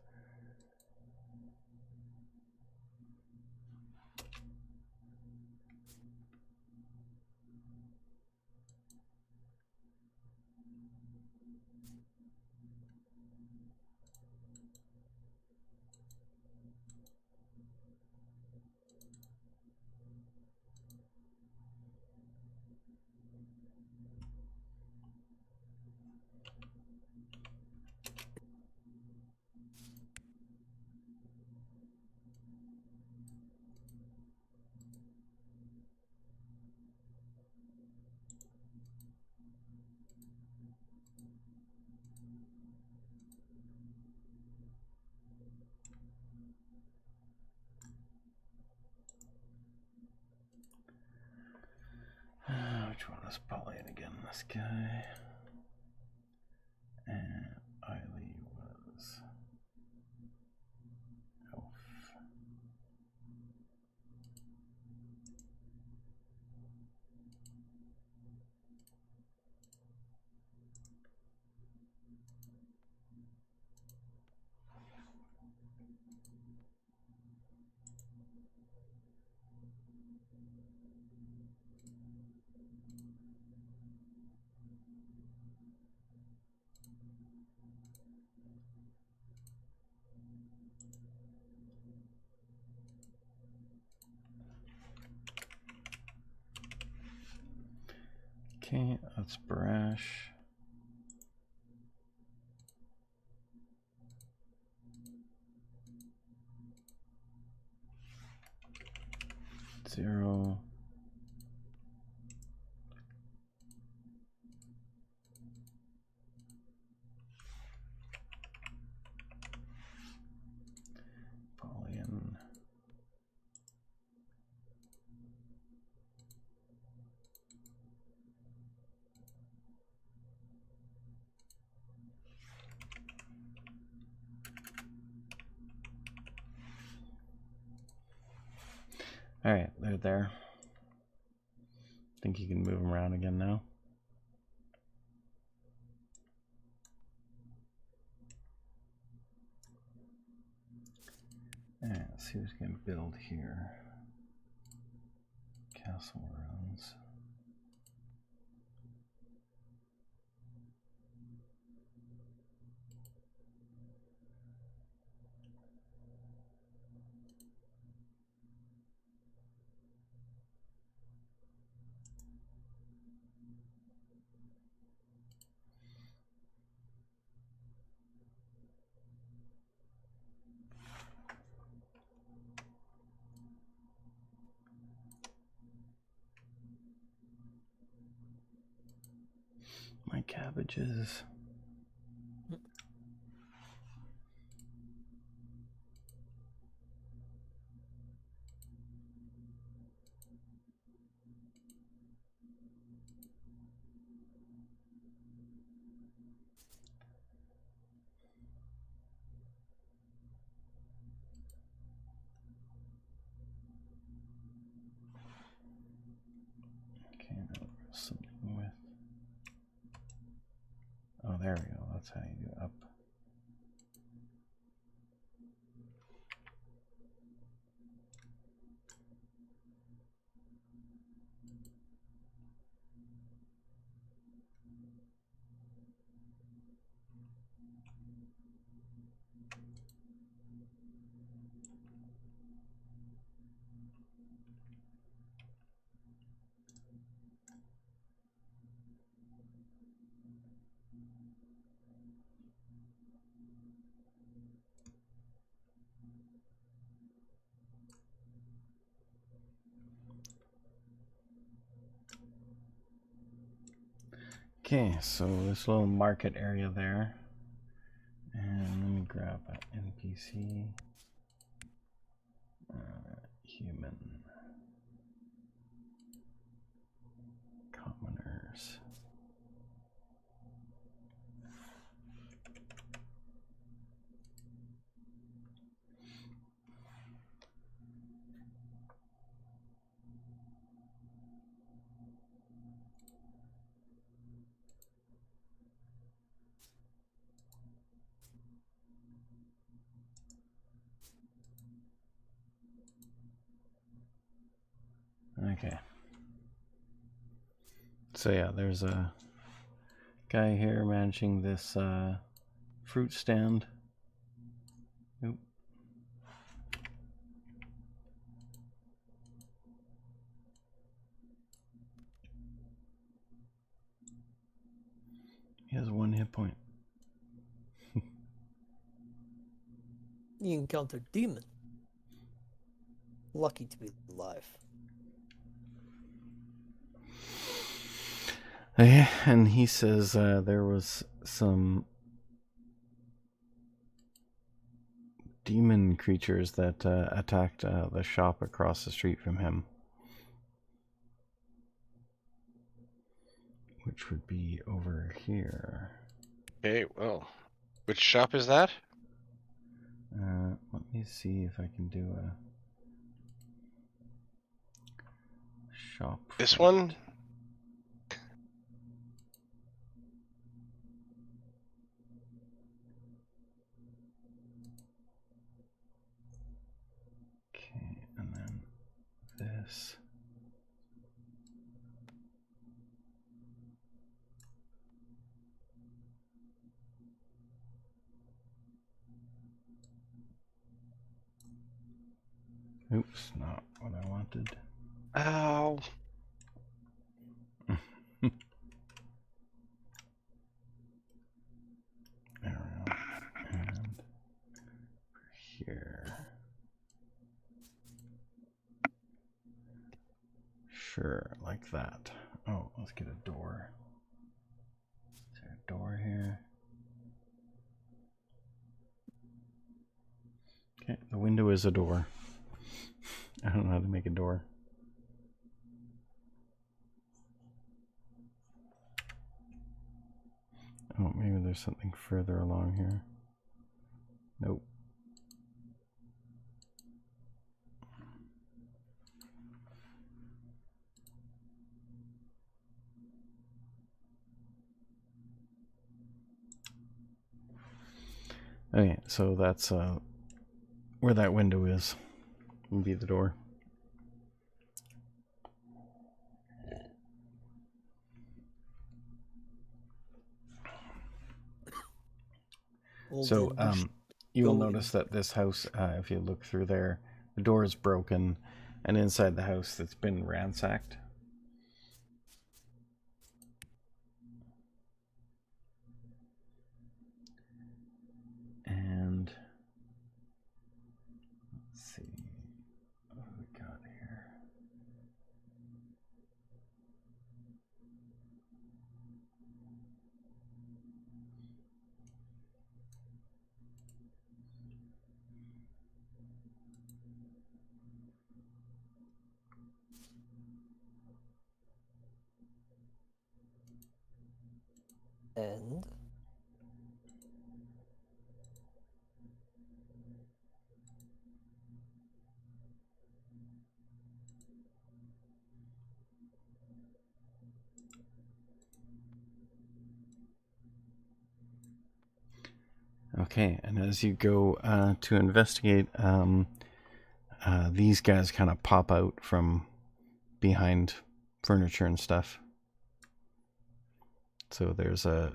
was Pauline again, this guy. And Eiley was Elf. Okay, that's Brash. Zero. Pauline. Alright, they're there. Think you can move them around again now? Alright, let's see who's going to build here. Castle ruins. My cabbages. Okay, now something with. Oh, there we go. That's how you do up. Okay, so this little market area there. And let me grab an NPC. Human. Commoners. Okay. So yeah, there's a guy here managing this fruit stand. Oop. He has 1 hit point. You encountered demon. Lucky to be alive. Yeah, and he says there was some demon creatures that attacked the shop across the street from him. which would be over here. Okay, well, which shop is that? Let me see if I can do a shop. This front. one? Okay, and then this. Oops, not what I wanted. Ow. There we go. And here. Sure, like that. Oh, let's get a door. Is there a door here? Okay, the window is a door. I don't know how to make a door. Oh, maybe there's something further along here. Nope. Okay, so that's where that window is. Will be the door. Well, So then we should you will go in. notice that this house, if you look through there, the door is broken, and inside the house it's been ransacked. And let's see what we got here. And Okay, and as you go to investigate, these guys kind of pop out from behind furniture and stuff. So there's a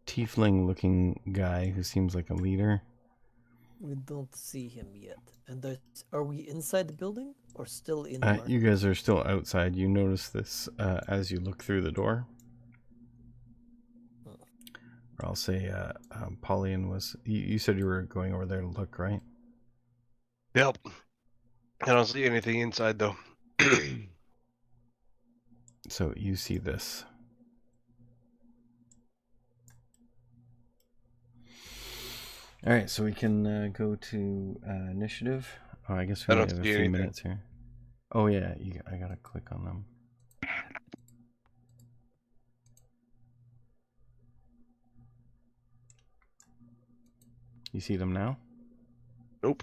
tiefling-looking guy who seems like a leader. we don't see him yet. And are we inside the building or still in the market? You guys are still outside. You notice this as you look through the door. Or I'll say Pauline was... You said you were going over there to look, right? Yep. I don't see anything inside, though. So you see this. All right, so we can go to initiative. Oh, I guess we I only don't have a see few anything. minutes here. Oh yeah, I gotta click on them. You see them now? Nope.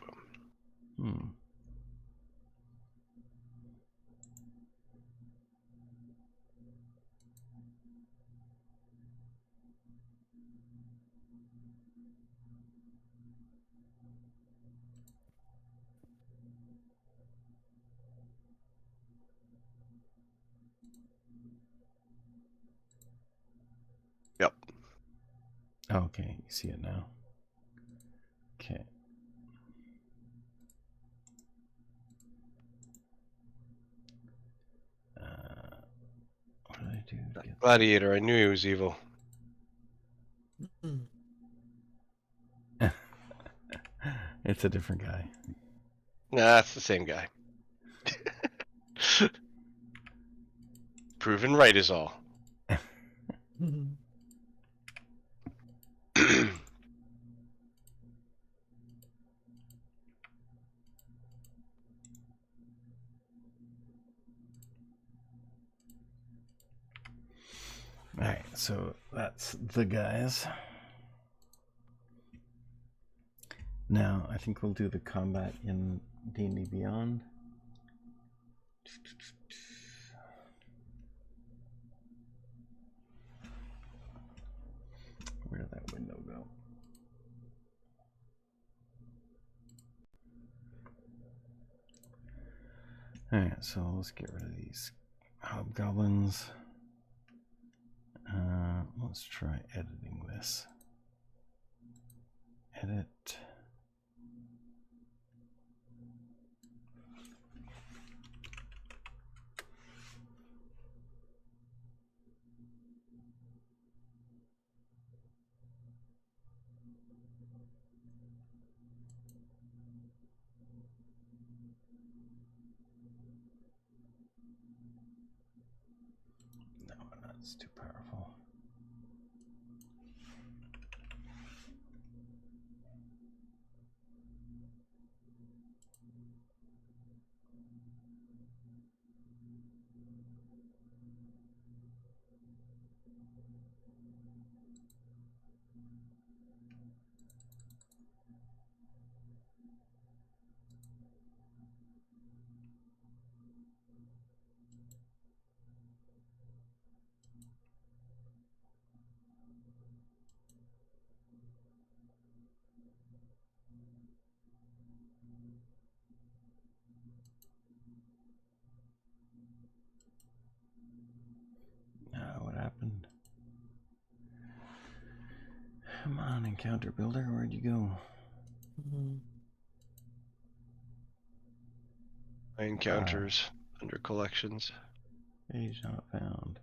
Yep. Oh, okay, you see it now. Okay. What did I do to get... Gladiator, I knew he was evil. It's a different guy. Nah, it's the same guy. Proven right is all. Alright, so that's the guys. Now, I think we'll do the combat in D&D Beyond. Where did that window go? Alright, so let's get rid of these hobgoblins. Let's try editing this. Edit. No, that's too powerful. What happened? Come on, encounter builder, where'd you go? Encounters under collections. Page not found.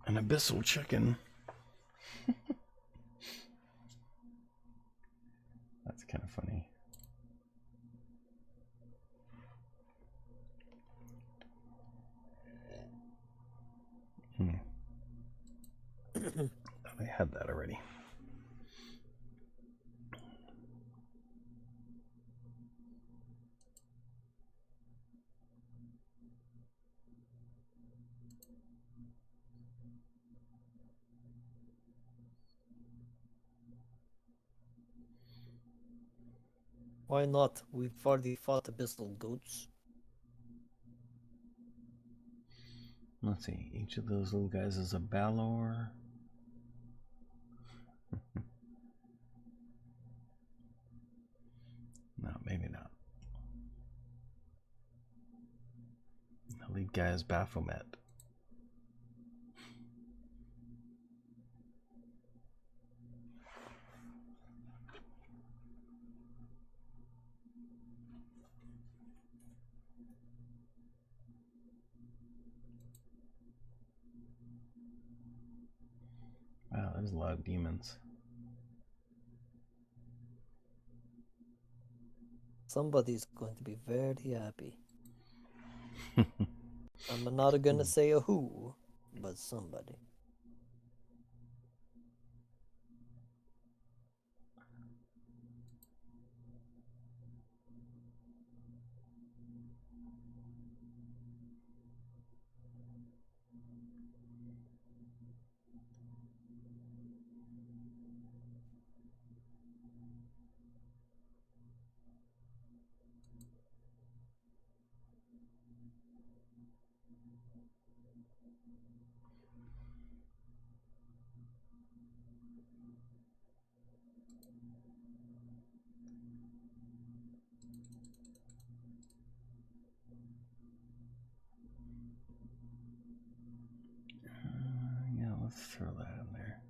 An abyssal chicken. That's kind of funny. I had that already. Why not? We've already fought abyssal goats. Let's see. Each of those little guys is a Balor. No, maybe not. The lead guy is Baphomet. Wow, there's a lot of demons. Somebody's going to be very happy. I'm not gonna say a who, but somebody. Yeah, let's throw that in there.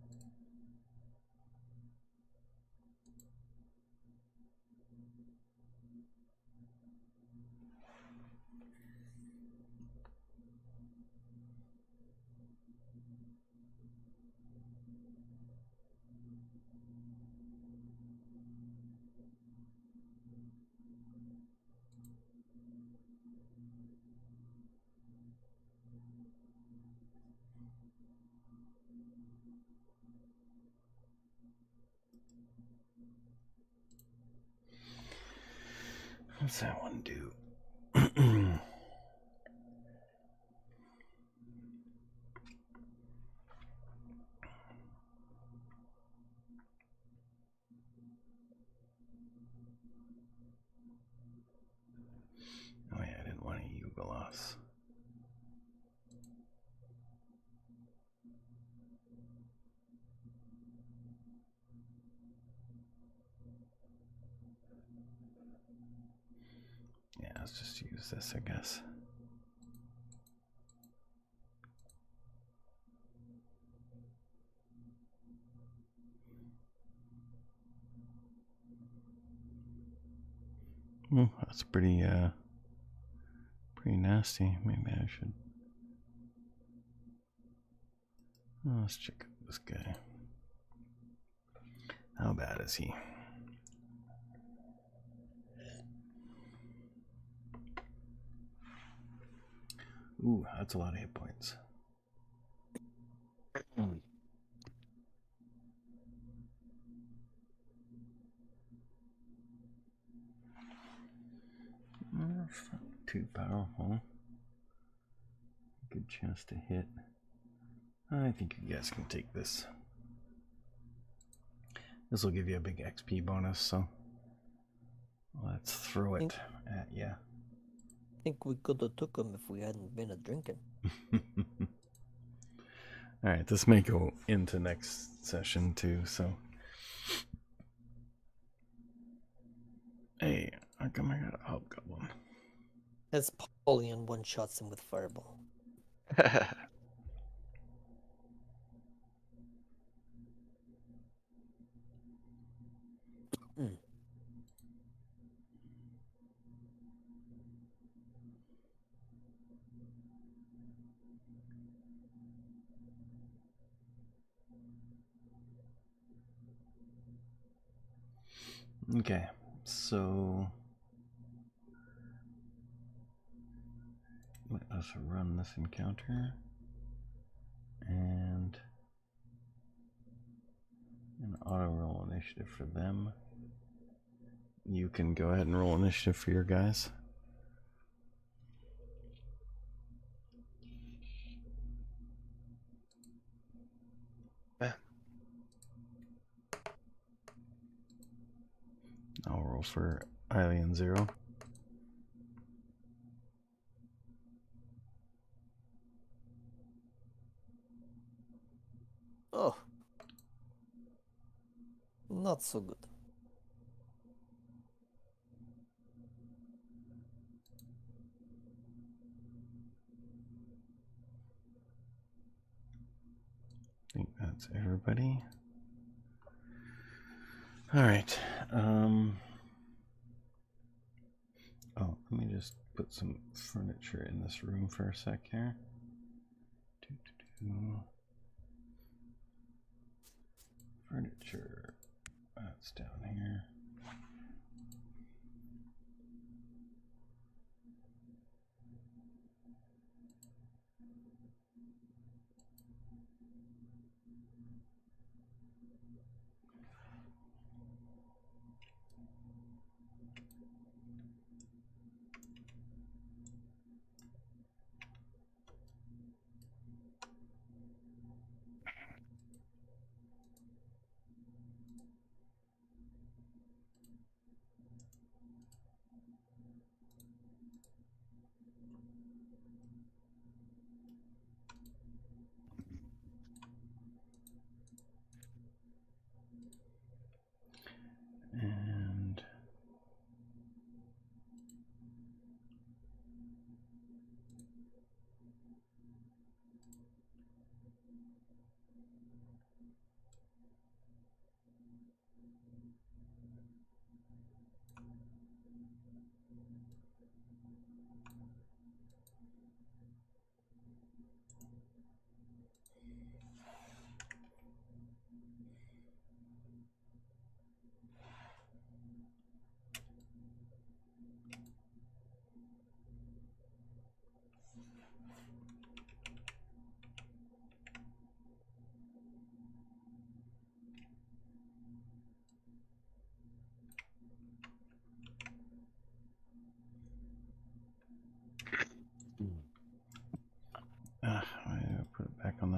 What's that one do? Oh yeah, I didn't want a Yuga loss. Yeah, let's just use this, I guess. Ooh, that's pretty nasty. Maybe I should. Oh, let's check out this guy. How bad is he? Ooh, that's a lot of hit points. That's not too powerful. Good chance to hit. I think you guys can take this. This will give you a big XP bonus, so let's throw it at ya. I think we could have took him if we hadn't been a drinking. Alright, this may go into next session too, so. Hey, how come I got a hobgoblin? As Paulian one-shots him with Fireball. Okay, so let us run this encounter and an auto roll initiative for them. You can go ahead and roll initiative for your guys. I'll roll for Alien 0. Oh. Not so good. I think that's everybody. Alright. Oh, let me just put some furniture in this room for a sec here. Furniture. That's down here.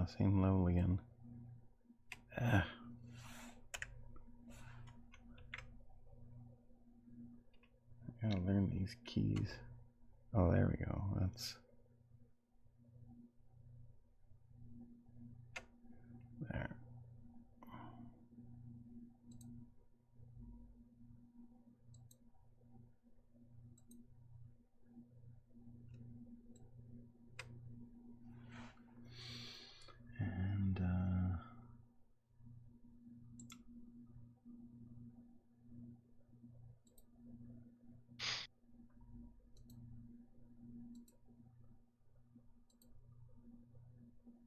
same level again. Ah. I gotta learn these keys. Oh, there we go. That's there. And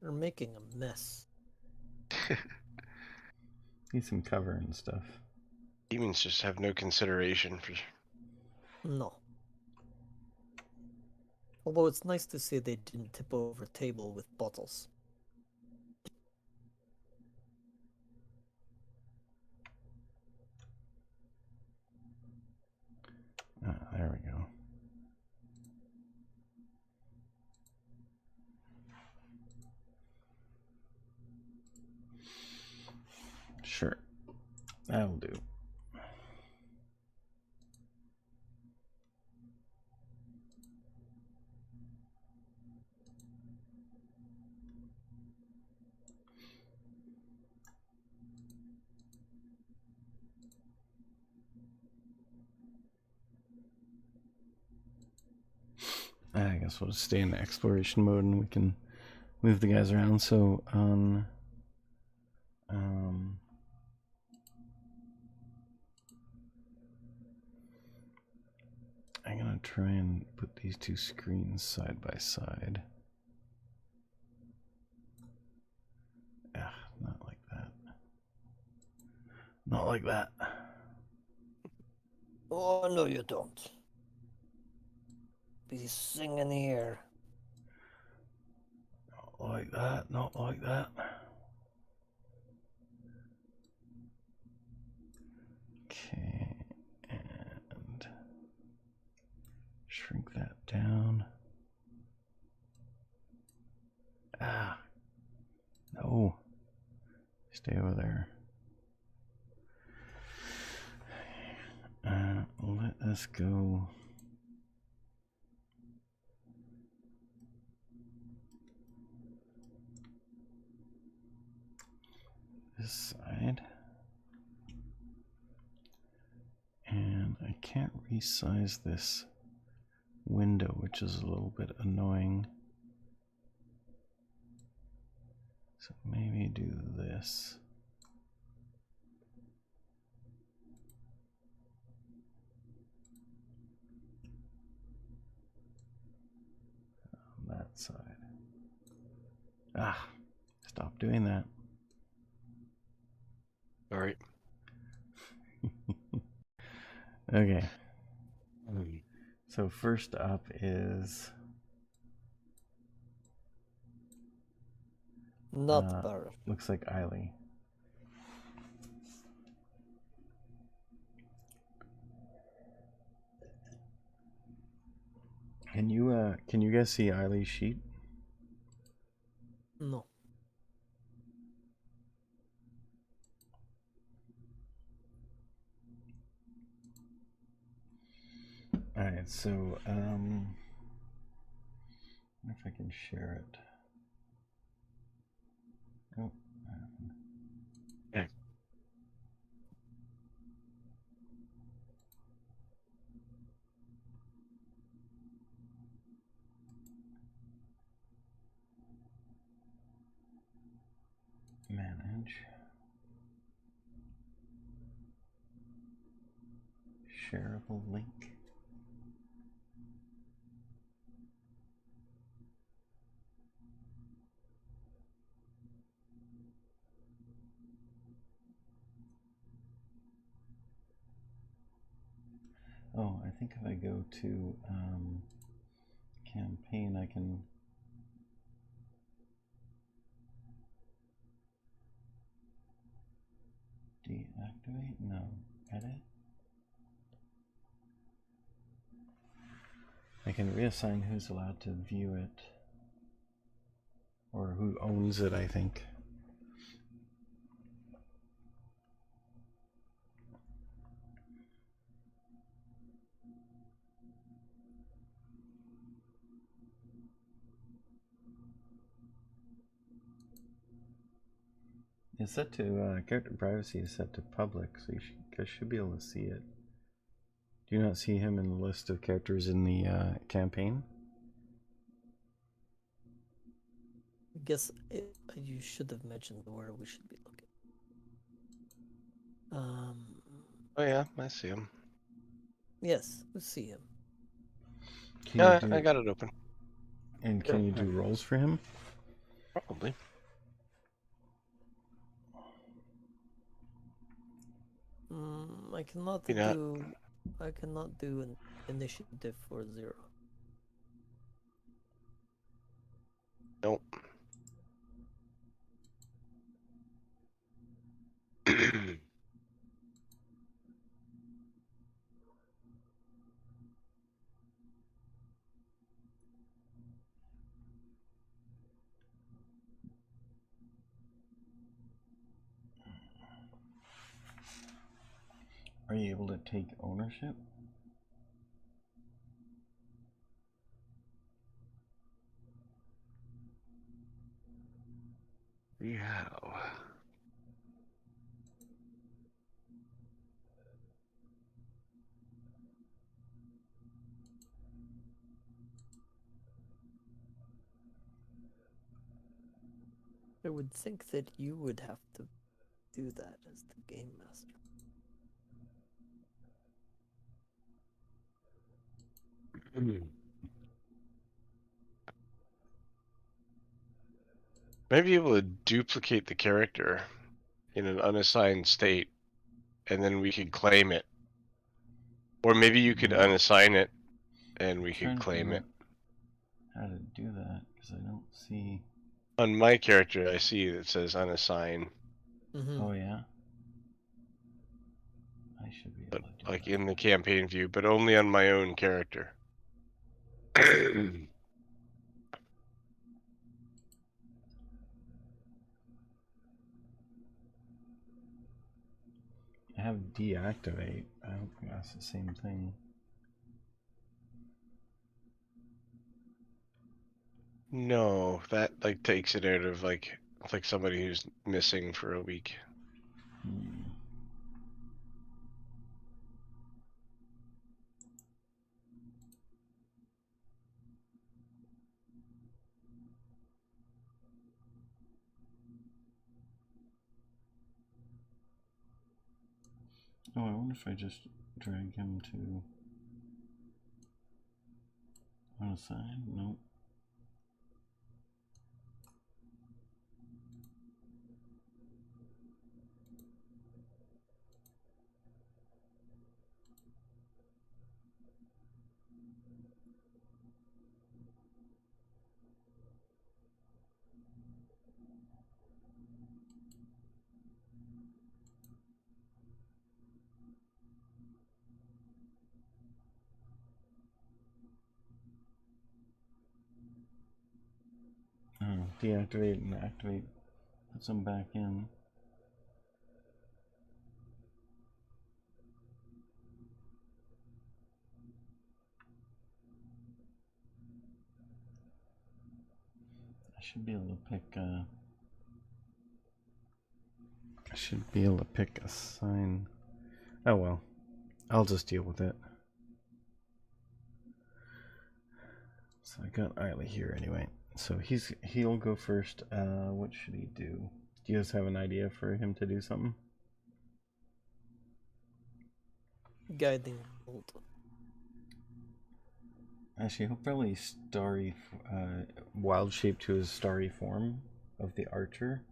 You're making a mess. need some cover and stuff. Demons just have no consideration for. No. Although it's nice to see they didn't tip over a table with bottles. There we go. Sure, that'll do. I guess we'll just stay in exploration mode and we can move the guys around. So on I'm gonna try and put these two screens side by side. Not like that. Not like that. Oh, no, you don't. Be singing here. Not like that. Not like that. Okay, and shrink that down. No. Stay over there. Let us go. This side. And I can't resize this window, which is a little bit annoying. So maybe do this. On that side. Stop doing that. All right. Okay. So first up is Not Barrett. looks like Eiley. Can you guys see Eiley's sheet? No. Alright, so I wonder if I can share it. Oh, Yeah. manage. Shareable link. Oh, I think if I go to campaign, I can deactivate? No. Edit? I can reassign who's allowed to view it. or who owns it, I think. It's set to character privacy is set to public, so you guys should be able to see it. Do you not see him in the list of characters in the campaign? I guess you should have mentioned where we should be looking. Oh yeah, I see him. Yes, we see him. Yeah, I got it open. And can you do rolls for him? Probably. I cannot do. I cannot do an initiative for 0. Nope. Are you able to take ownership? Yeah. I would think that you would have to do that as the game master. Maybe able to duplicate the character in an unassigned state, and then we could claim it. Or maybe you could unassign it, and we could claim it. How to do that? Because I don't see. On my character, I see that says unassign. Oh yeah. I should be able to do Like that. in the campaign view, but only on my own character. I have deactivate. I don't think that's the same thing. No, that like takes it out of like somebody who's missing for a week. Oh, I wonder if I just drag him to unassign? Nope. Oh, deactivate and activate. Puts them back in. I should be able to pick I should be able to pick a sign. Oh well. I'll just deal with it. So I got Isla here anyway. So he'll go first. What should he do? Do you guys have an idea for him to do something? Guiding bolt. Actually, he'll probably wild shape to his starry form of the archer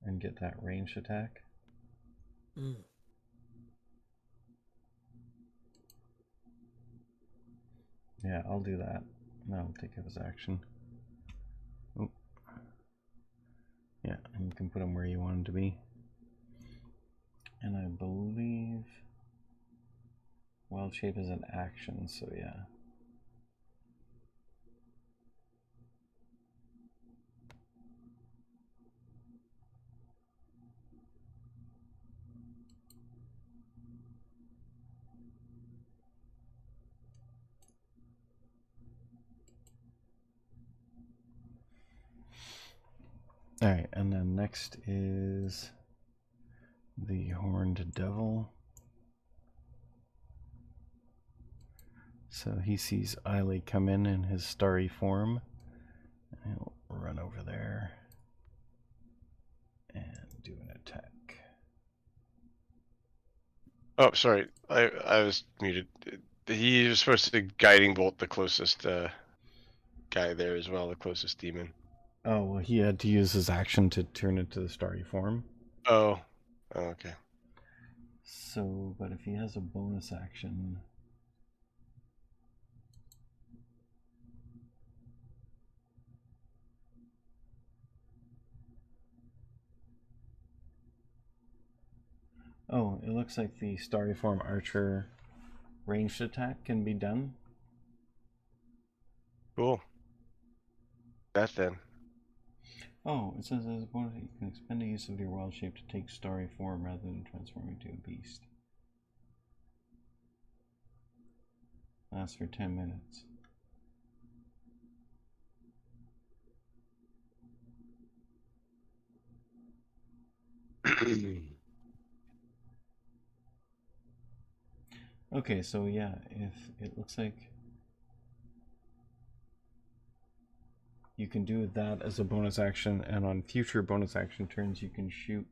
and get that ranged attack. Yeah, I'll do that. That'll take up his action. Oh. Yeah, and you can put him where you want him to be. And I believe wild shape is an action, so yeah. Alright, and then next is the Horned Devil. So he sees Eiley come in his starry form. And he'll run over there and do an attack. Oh, sorry. I was muted. He was supposed to guiding bolt the closest guy there as well, the closest demon. Oh, well, he had to use his action to turn into the starry form. Oh, okay. So, but if he has a bonus action... Oh, it looks like the starry form archer ranged attack can be done. Cool. That then. Oh, it says as a bonus, you can expend the use of your wild shape to take starry form rather than transforming into a beast. Lasts for 10 minutes. Okay, so yeah, if it looks like you can do that as a bonus action, and on future bonus action turns you can shoot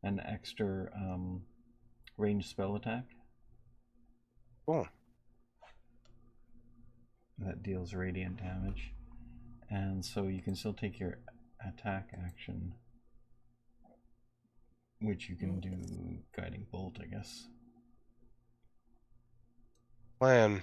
an extra ranged spell attack. Cool. That deals radiant damage. And so you can still take your attack action, which you can do guiding bolt, I guess. Plan.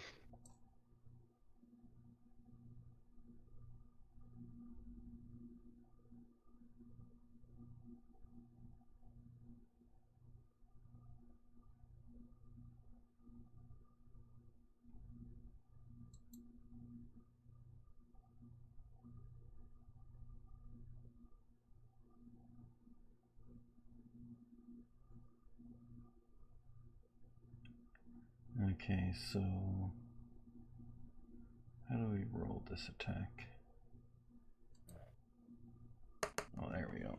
Okay, so how do we roll this attack? Oh, there we go.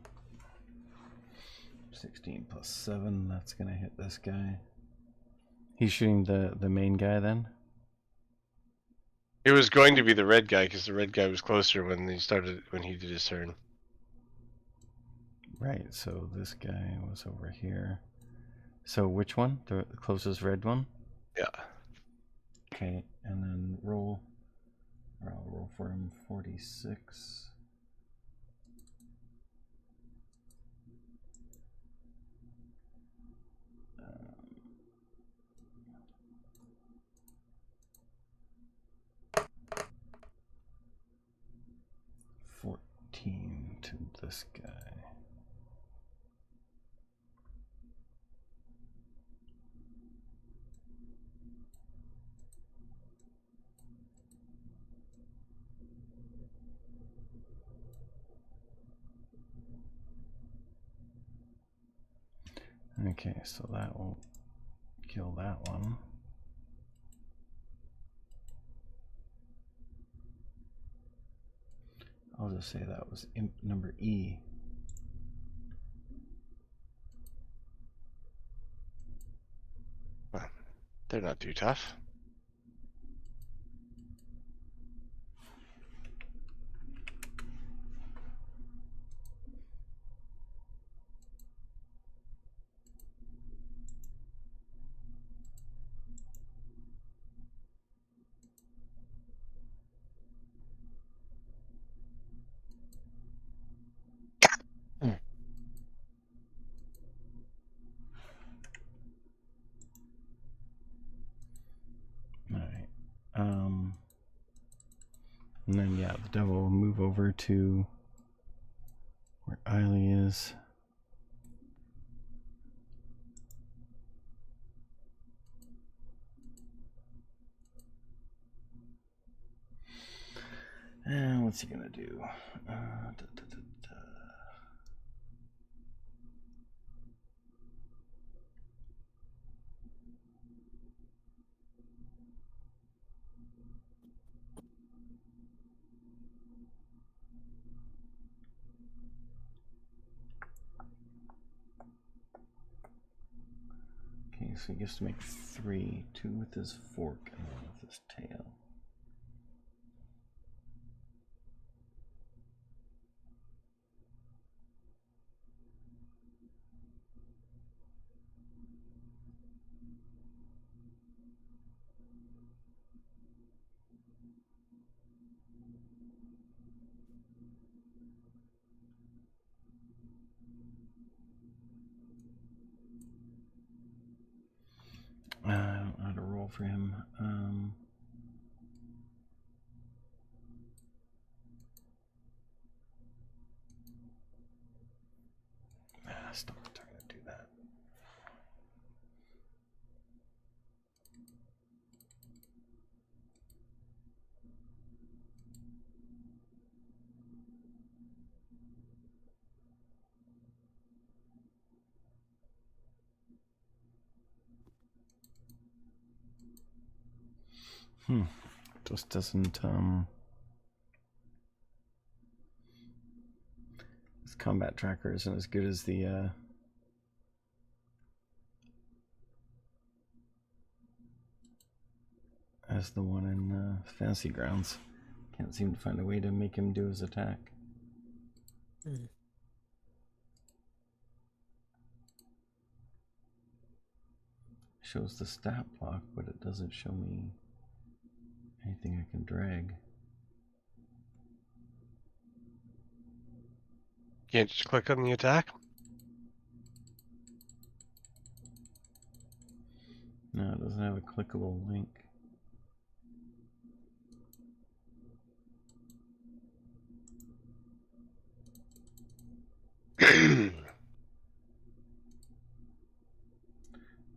16 plus 7, that's gonna hit this guy. He's shooting the main guy then? It was going to be the red guy because the red guy was closer when he did his turn. Right, so this guy was over here. So which one? The closest red one? Yeah. Okay, and then roll. Or I'll roll for him 46. Um, 14 to this guy. Okay, so that will kill that one. I'll just say that was imp number E. Well, they're not too tough. Alright. And then yeah, the devil will move over to where Eiley is. And what's he gonna do? so he gets to make 3. 2 with his fork and 1 with his tail. I don't know how to roll for him. Stop trying to do that. Just doesn't, this combat tracker isn't as good as the, one in, Fantasy Grounds. Can't seem to find a way to make him do his attack. Shows the stat block, but it doesn't show me anything I can drag. Can't just click on the attack? No, it doesn't have a clickable link.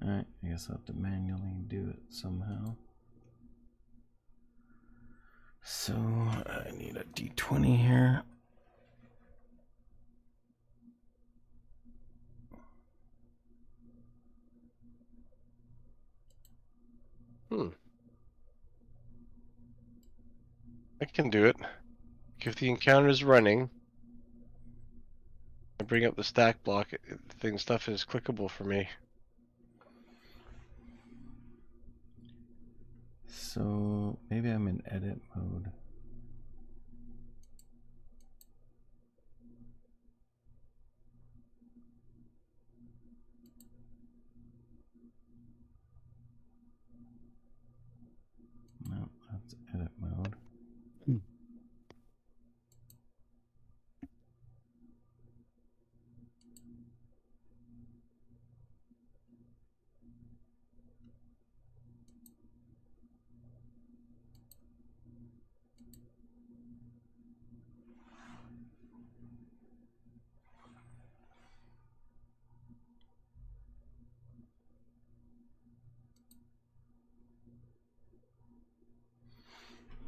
Alright, I guess I'll have to manually do it somehow. So, I need a d20 here. I can do it. If the encounter is running, I bring up the stack block, stuff is clickable for me. So maybe I'm in edit mode. No, that's edit mode.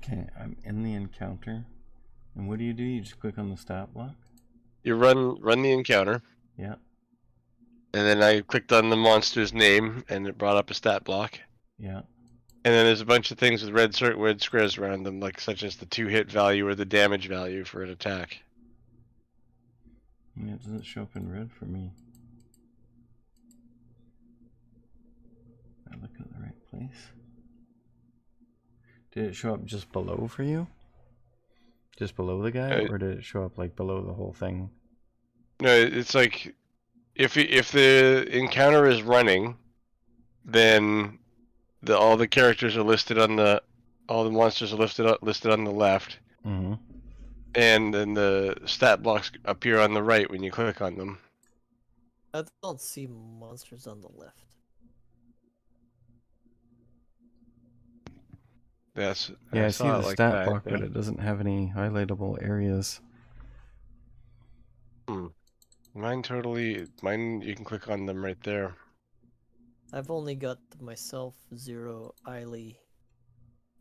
Okay, I'm in the encounter. And what do? You just click on the stat block? You run the encounter. Yeah. And then I clicked on the monster's name, and it brought up a stat block. Yeah. And then there's a bunch of things with red squares around them, like such as the 2-hit value or the damage value for an attack. Yeah, it doesn't show up in red for me. Am I looking at the right place? Did it show up just below for you? Just below the guy, or did it show up like below the whole thing? No, it's like if the encounter is running, then all the characters are listed on all the monsters are listed on the left. Mm-hmm. And then the stat blocks appear on the right when you click on them. I don't see monsters on the left. Yes. Yeah, I see the like stat that, block, but it doesn't have any highlightable areas. Mine you can click on them right there. I've only got myself, Zero, Eiley,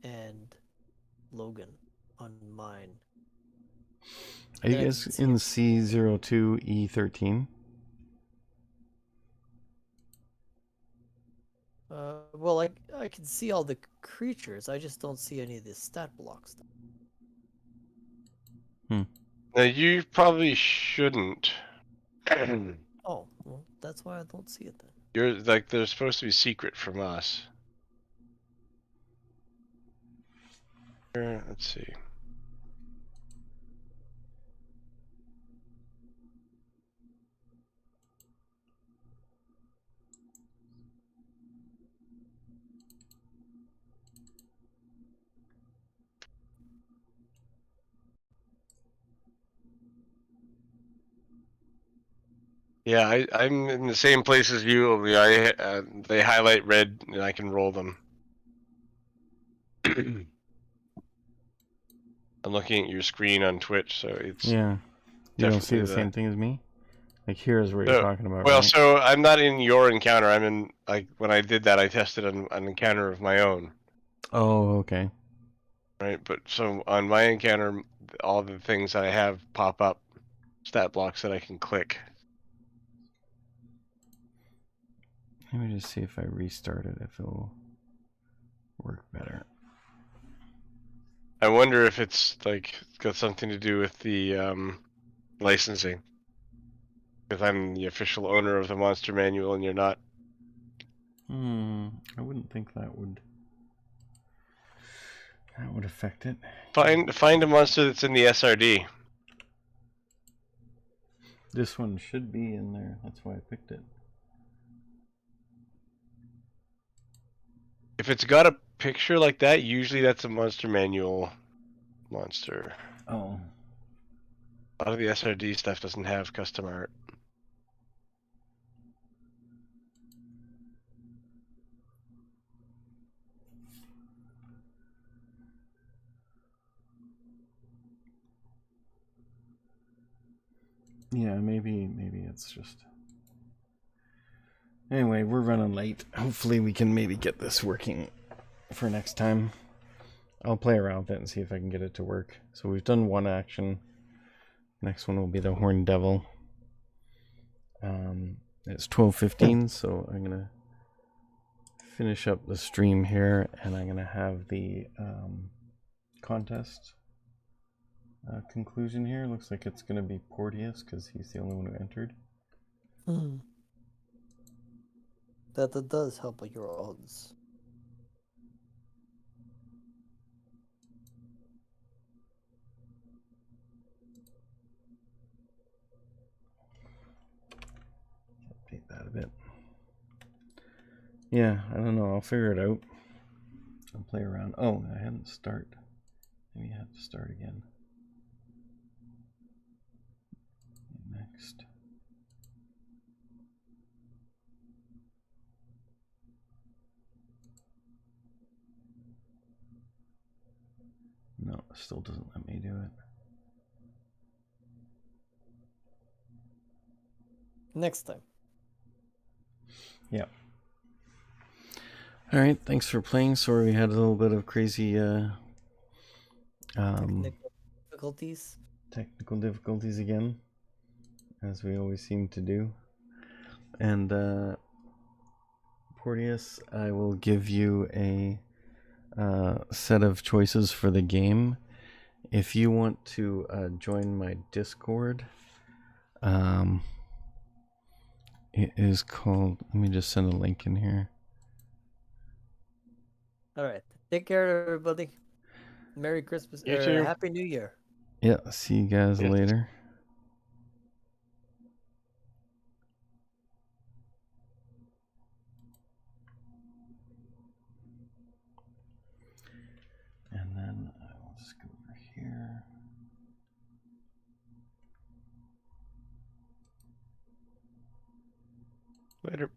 and Logan on mine. Are you guys in C02E13? Well, I can see all the creatures. I just don't see any of the stat blocks. Now you probably shouldn't. Oh, well, that's why I don't see it then. You're like they're supposed to be secret from us. Here, let's see. Yeah, I'm in the same place as you. They highlight red and I can roll them. I'm looking at your screen on Twitch, so it's Yeah. You don't see definitely the same thing as me? Like, here's what you're talking about, well, right? so I'm not in your encounter. I'm in, like, when I did that, I tested an encounter of my own. Oh, okay. Right, but so on my encounter, all the things that I have pop up, stat blocks that I can click. Let me just see if I restart it, if it'll work better. I wonder if it's like got something to do with the licensing. Because I'm the official owner of the monster manual and you're not. I wouldn't think that would affect it. Find a monster that's in the SRD. This one should be in there. That's why I picked it. If it's got a picture like that, usually that's a monster manual monster. Oh. A lot of the SRD stuff doesn't have custom art. Yeah, maybe it's just... Anyway, we're running late. Hopefully we can maybe get this working for next time. I'll play around with it and see if I can get it to work. So we've done one action. Next one will be the Horned Devil. It's 12:15, so I'm gonna finish up the stream here, and I'm gonna have the contest conclusion here. Looks like it's gonna be Porteous because he's the only one who entered. That does help with your odds. Update that a bit. Yeah, I don't know. I'll figure it out. I'll play around. Oh, I hadn't start. Maybe I have to start again. Next. No, it still doesn't let me do it. Next time. Yeah. All right, thanks for playing. Sorry we had a little bit of crazy technical difficulties again, as we always seem to do. And Porteous, I will give you a set of choices for the game. If you want to join my Discord, it is called, let me just send a link in here. All right. Take care, everybody. Merry Christmas. You too. Happy New Year. Yeah, see you guys later. And then I will just go over here. Later.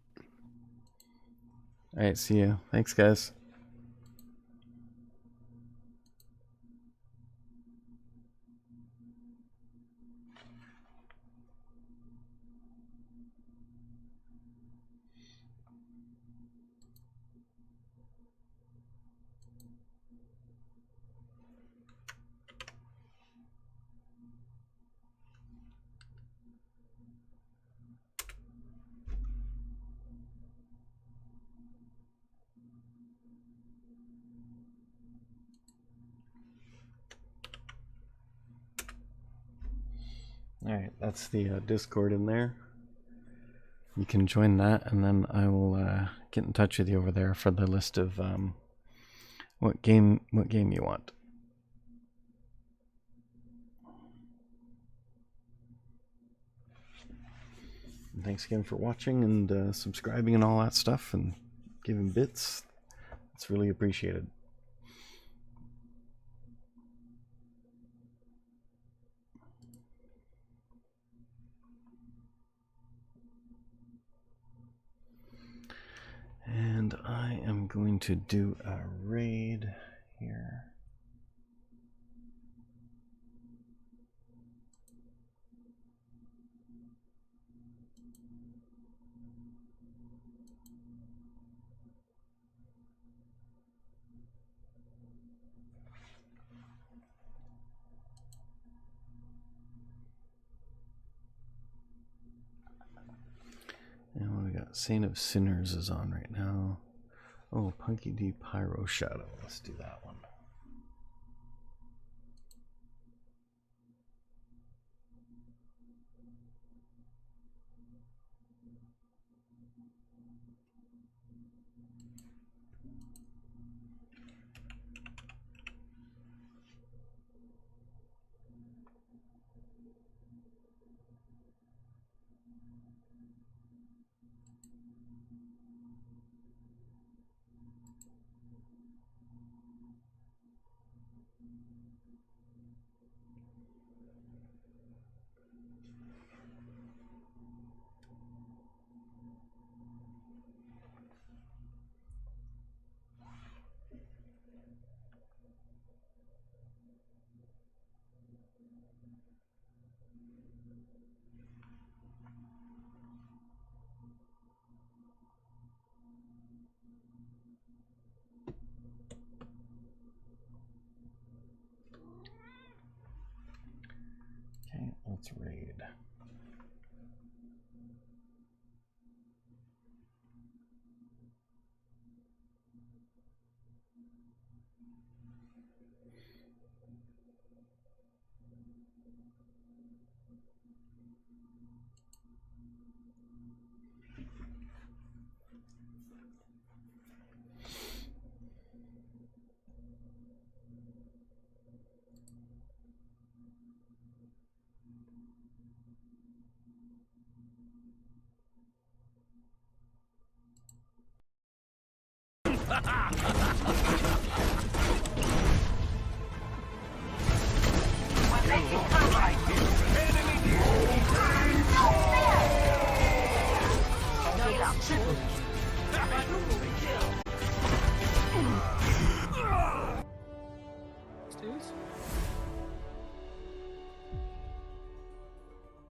All right, see you. Thanks, guys. All right, that's the Discord in there. you can join that, and then I will get in touch with you over there for the list of what game you want. And thanks again for watching and subscribing and all that stuff and giving bits. It's really appreciated. And I am going to do a raid here. And what we got? Saint of Sinners is on right now. Oh, Punky D Pyro Shadow. Let's do that one. Okay, let's raid. Stews?